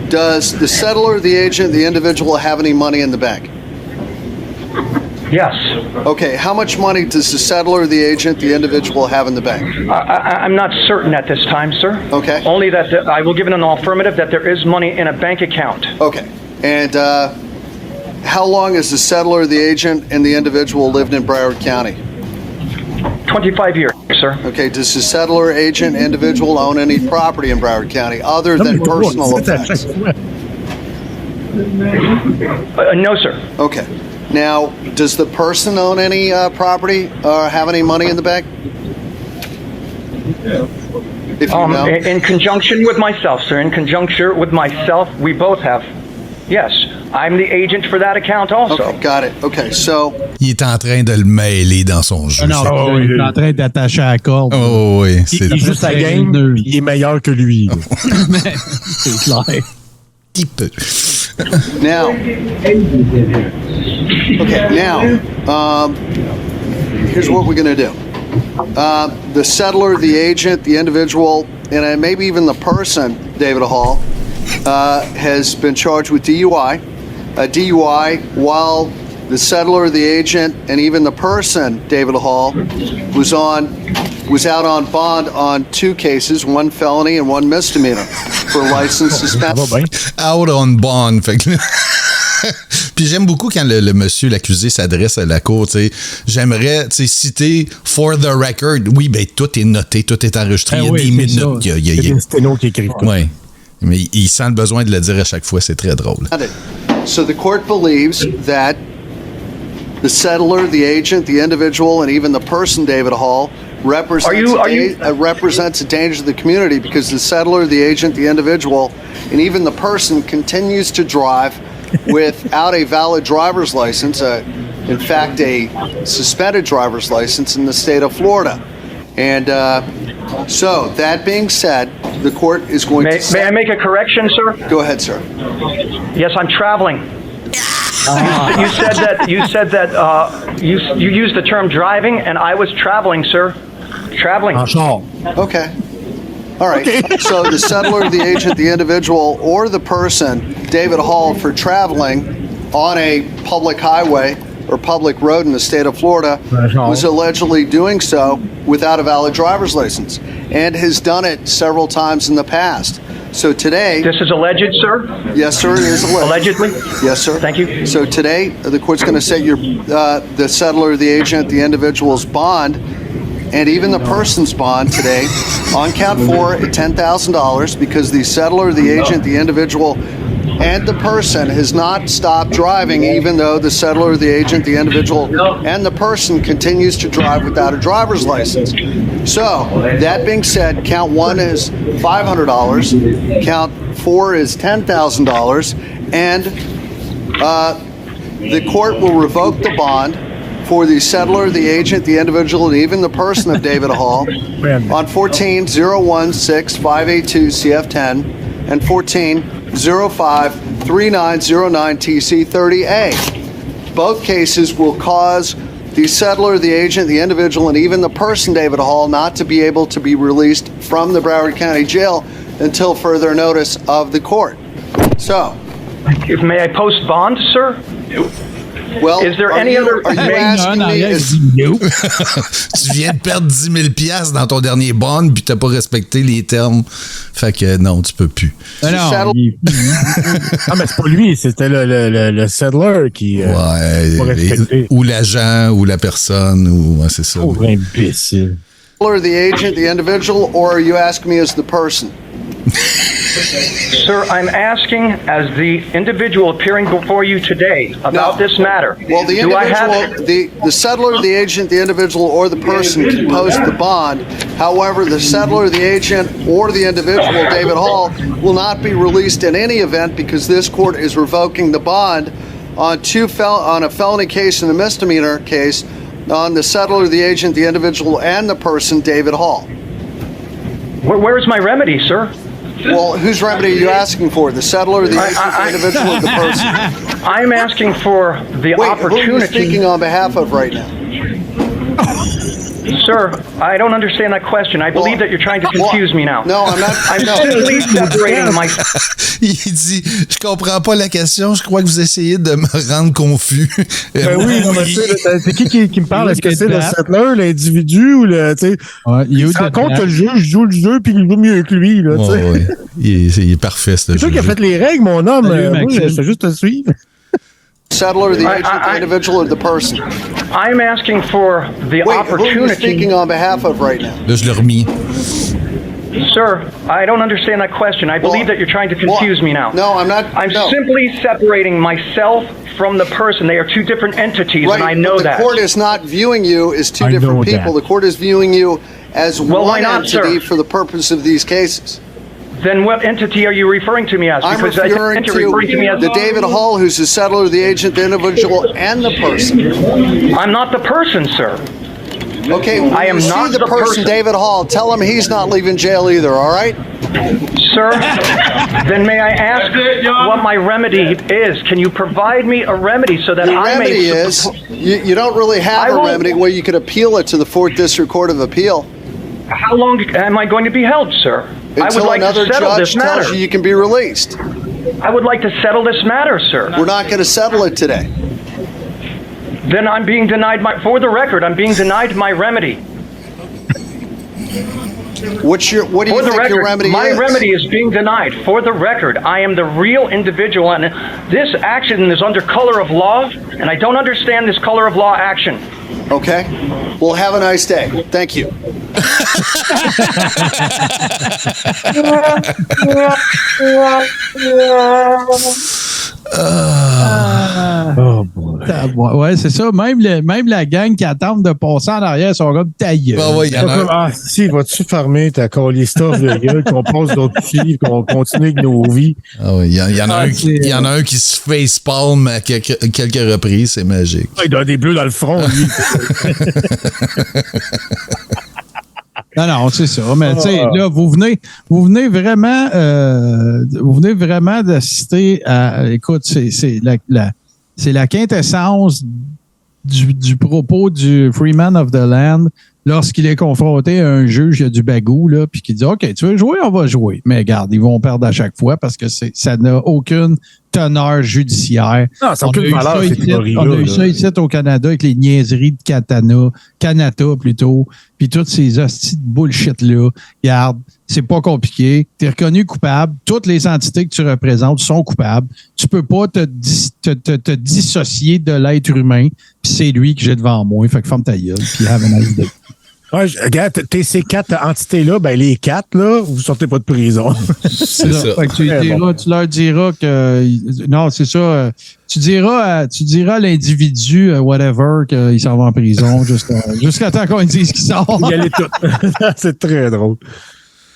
does the settler, the agent, the individual have any money in the bank? Yes. Okay, how much money does the settler, the agent, the individual have in the bank? I'm not certain at this time, sir. Okay. Only that I will give it an affirmative that there is money in a bank account. Okay. And how long has the settler, the agent, and the individual lived in Broward County? 25 years, sir. Okay, does the settler, agent, individual own any property in Broward County other than personal effects? No, sir. Okay. Now, does the person own any property or have any money in the bank? If you know. In conjunction with myself, sir. In conjunction with myself, we both have. Yes, I'm the agent for that account also. Okay, got it. Okay, so... Il est en train de le mêler dans son jeu. Non, il est en train d'attacher à la corde. Oh oui. Il joue sa game, il est meilleur que lui. C'est clair. Il peut. Now, here's what we're going to do. The settler, the agent, the individual, and maybe even the person, David Hall, has been charged with DUI. DUI while the settler, the agent, and even the person, David Hall, was out on bond on 2 cases, 1 felony and 1 misdemeanor for license suspension. Out on bond. Fait que... Puis j'aime beaucoup quand le monsieur, l'accusé, s'adresse à la cour. T'sais. J'aimerais citer « for the record ». Oui, ben tout est noté, tout est enregistré. Il y a des minutes. Il y a des sténos qui écrivent. Oui. Mais il sent le besoin de le dire à chaque fois. C'est très drôle. So the court believes that The settler, the agent, the individual, and even the person, David Hall, represents a danger to the community because the settler, the agent, the individual, and even the person continues to drive without a valid driver's license, in fact, a suspended driver's license in the state of Florida. And so, that being said, the court is going to... May I make a correction, sir? Go ahead, sir. Yes, I'm traveling. You said that you used the term driving, and I was traveling, sir. Traveling. Okay. All right. Okay. So the settler, the agent, the individual, or the person, David Hall, for traveling on a public highway or public road in the state of Florida, was allegedly doing so without a valid driver's license and has done it several times in the past. So today... This is alleged, sir? Yes, sir, it is alleged. Allegedly? Yes, sir. Thank you. So today, the court's going to set the settler, the agent, the individual's bond, and even the person's bond today on count 4 at $10,000 because the settler, the agent, the individual, and the person has not stopped driving even though the settler, the agent, the individual, and the person continues to drive without a driver's license. So, that being said, count 1 is $500, count 4 is $10,000, and the court will revoke the bond for the settler, the agent, the individual, and even the person of David Hall on 14-016-582 CF10 and 14-05-3909 TC30A. Both cases will cause the settler, the agent, the individual, and even the person, David Hall, not to be able to be released from the Broward County Jail until further notice of the court. So, may I post bond, sir? Well, is there any other... Are you asking me... Tu viens de perdre 10 000 dans ton dernier bond, puis t'as pas respecté les termes. Fait que non, tu peux plus. Non, mais c'est pas lui, c'était le settler qui... ou l'agent, ou la personne, ou... c'est ça. Oh, imbécile. The agent, the individual, or are you asking me as the person? Sir, I'm asking as the individual appearing before you today about this matter. Well, the individual, the settler, the agent, the individual, or the person can post the bond. However, the settler, the agent, or the individual, David Hall, will not be released in any event because this court is revoking the bond on a felony case and a misdemeanor case on the settler, the agent, the individual, and the person, David Hall. Where is my remedy, sir? Well, whose remedy are you asking for? The settler, the agent, the individual, or the person? I'm asking for the opportunity... Who are you speaking on behalf of right now? Sir, I don't understand that question. I believe that you're trying to confuse me now. No, I'm not. I'm simply separating my... Il dit, je comprends pas la question, je crois que vous essayez de me rendre confus. Oui, non, mais c'est qui me parle? Est-ce que c'est le settler, l'individu, ou le, tu sais, il se rend compte que le juge joue le jeu puis il joue mieux que lui, là, tu sais. Il est parfait, ce jeu. C'est toi qui as fait les règles, mon homme. Moi, je fais juste te suivre. Settler, the agent, the individual, or the person? I'm asking for the opportunity... Who are you speaking on behalf of right now? Là, je l'ai remis. Sir, I don't understand that question. I believe that you're trying to confuse me now. No, I'm not. I'm simply separating myself from the person. They are two different entities, and I know that. The court is not viewing you as two different people. The court is viewing you as one entity for the purpose of these cases. Then what entity are you referring to me as? I'm referring to the David Hall, who's the settler, the agent, the individual, and the person. I'm not the person, sir. Okay, when I am you not see the person, David Hall, tell him he's not leaving jail either, all right? Sir, then may I ask what my remedy is? Can you provide me a remedy so that I may... The remedy is, you don't really have a remedy where you could appeal it to the 4th District Court of Appeal. How long am I going to be held, sir? Until I would like another to settle judge this matter. tells you can be released. I would like to settle this matter, sir. We're not going to settle it today. Then I'm being denied for the record, I'm being denied my remedy. What do you think your remedy is? My remedy is being denied. For the record, I am the real individual, and this action is under color of law, and I don't understand this color of law action. Okay. Well, have a nice day. Thank you. Ouais, c'est ça. Même la gang qui attend de passer en arrière sont comme ta gueule. Si, vas-tu farmer ta calistoff de gueule, qu'on passe d'autres filles, qu'on continue avec nos vies? Ah oui, il y en a un qui se facepalm à quelques reprises, c'est magique. Il a des bleus dans le front, lui. Non, c'est ça. Mais tu sais, là, vous venez vraiment d'assister à. Écoute, c'est la quintessence du propos du Freeman of the Land lorsqu'il est confronté à un juge, il y a du bagou, là, puis qui dit OK, tu veux jouer, on va jouer. Mais regarde, ils vont perdre à chaque fois parce que ça n'a aucune teneur judiciaire. Non, ça n'a aucune valeur, cette théorie-là. On a eu ça ici au Canada avec les niaiseries de Canada plutôt, puis toutes ces hosties de bullshit-là. Regarde, c'est pas compliqué. Tu es reconnu coupable. Toutes les entités que tu représentes sont coupables. Tu peux pas te dissocier de l'être humain, puis c'est lui que j'ai devant moi. Fait que ferme ta gueule, puis have a nice day. Ouais, regarde, ces 4 entités-là, ben les 4, là, vous sortez pas de prison. C'est ça. Fait que tu leur diras que. Non, c'est ça. Tu diras à l'individu, whatever, qu'il s'en va en prison jusqu'à temps qu'on dise qu'il sort. Il y allait tout. C'est très drôle.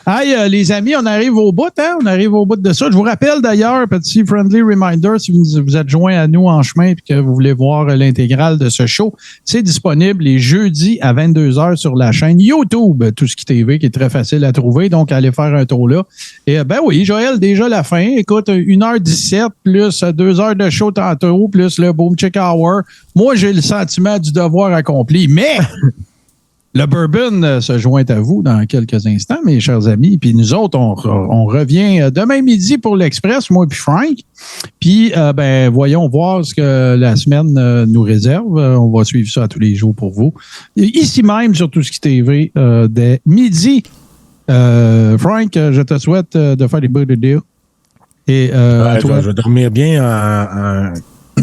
Hey, les amis, on arrive au bout, hein? On arrive au bout de ça. Je vous rappelle d'ailleurs, petit friendly reminder, si vous êtes joint à nous en chemin et que vous voulez voir l'intégrale de ce show, c'est disponible les jeudis à 22h sur la chaîne YouTube, Tout ce qui TV, qui est très facile à trouver. Donc, allez faire un tour là. Et ben oui, Joël, déjà la fin. Écoute, 1h17 plus 2 heures de show tantôt, plus le Boom Chick Hour. Moi, j'ai le sentiment du devoir accompli. Mais... Le bourbon se joint à vous dans quelques instants, mes chers amis. Puis nous autres, on revient demain midi pour l'Express, moi puis Frank. Puis, voyons voir ce que la semaine nous réserve. On va suivre ça tous les jours pour vous. Ici même, sur Tout ce qui TV, dès midi. Frank, je te souhaite de faire des beaux deals. Et toi, je vais dormir bien en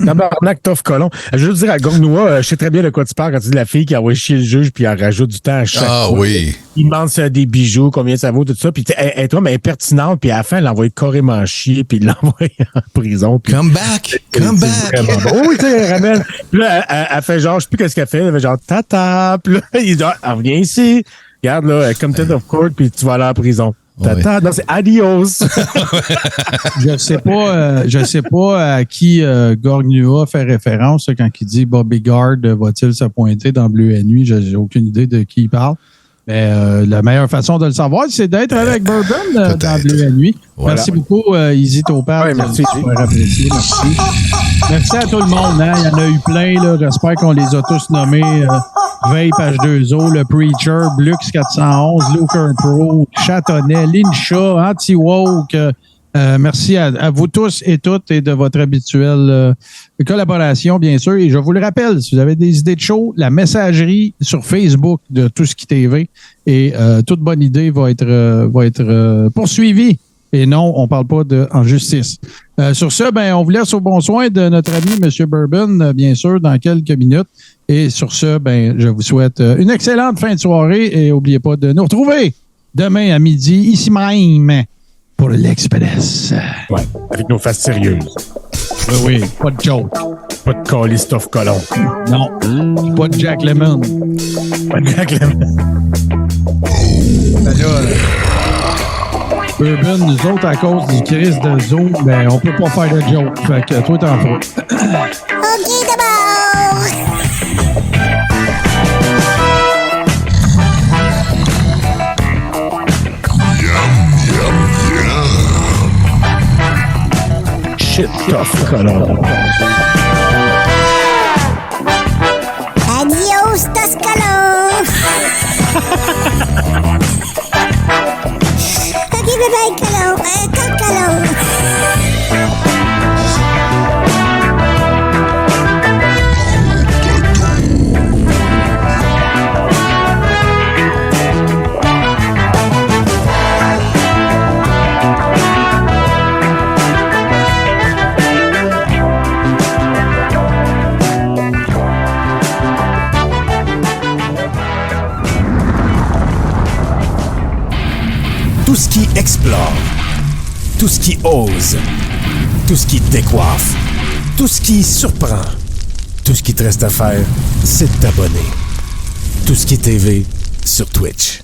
tabarnak, tough colon. Je veux dire à Gornoua, je sais très bien de quoi tu parles quand tu dis la fille qui a envoyé chier le juge puis elle rajoute du temps à chaque fois. Oui. Il demande si elle a des bijoux, combien ça vaut, tout ça. Puis elle est pertinente, puis à la fin, elle l'a envoyé carrément chier, puis il l'a envoyé en prison. Puis come back! Vraiment bon. Oui, tu sais, elle ramène. Puis là, elle fait genre, je sais plus qu'est-ce qu'elle fait. Elle fait genre, tata. Puis là, il dit, reviens ici. Regarde, là, contempt of court, puis tu vas aller en prison. Tata, non, c'est adios. Je sais pas à qui Gorgnua fait référence quand il dit Bobby Gard va-t-il se pointer dans Bleu et Nuit. J'ai aucune idée de qui il parle. Mais la meilleure façon de le savoir, c'est d'être avec Bourbon dans Bleu et Nuit. Voilà. Merci beaucoup, Easy Topaz. Ouais, merci. Apprécié, merci. Merci à tout le monde. Hein. Il y en a eu plein. Là. J'espère qu'on les a tous nommés. Vape H2O, le Preacher, Blux 411, Looker Pro, Châtonnet, Lincha, Anti-Woke. Merci à vous tous et toutes et de votre habituelle collaboration, bien sûr. Et je vous le rappelle, si vous avez des idées de show, la messagerie sur Facebook de Tout ce qui TV et toute bonne idée va être poursuivie. Et non, on parle pas en justice. Sur ce, on vous laisse au bon soin de notre ami M. Bourbon, bien sûr, dans quelques minutes. Et sur ce, je vous souhaite une excellente fin de soirée et n'oubliez pas de nous retrouver demain à midi, ici même, pour l'Express. Ouais, avec nos faces sérieuses. Oui, pas de joke. Pas de calistoff colon. Non, pas de Jack Lemmon. Pas de Jack Lemmon. Bourbon, nous autres, à cause du crise de Zoom, on peut pas faire de joke. Fait que toi, t'en feras. OK, d'abord. Shit, tough colon. Adios, Toscalon. OK, bye-bye, colon. Toscalon. Tout ce qui explore, tout ce qui ose, tout ce qui décoiffe. Tout ce qui surprend. Tout ce qui te reste à faire, c'est de t'abonner. Tout ce qui est TV sur Twitch.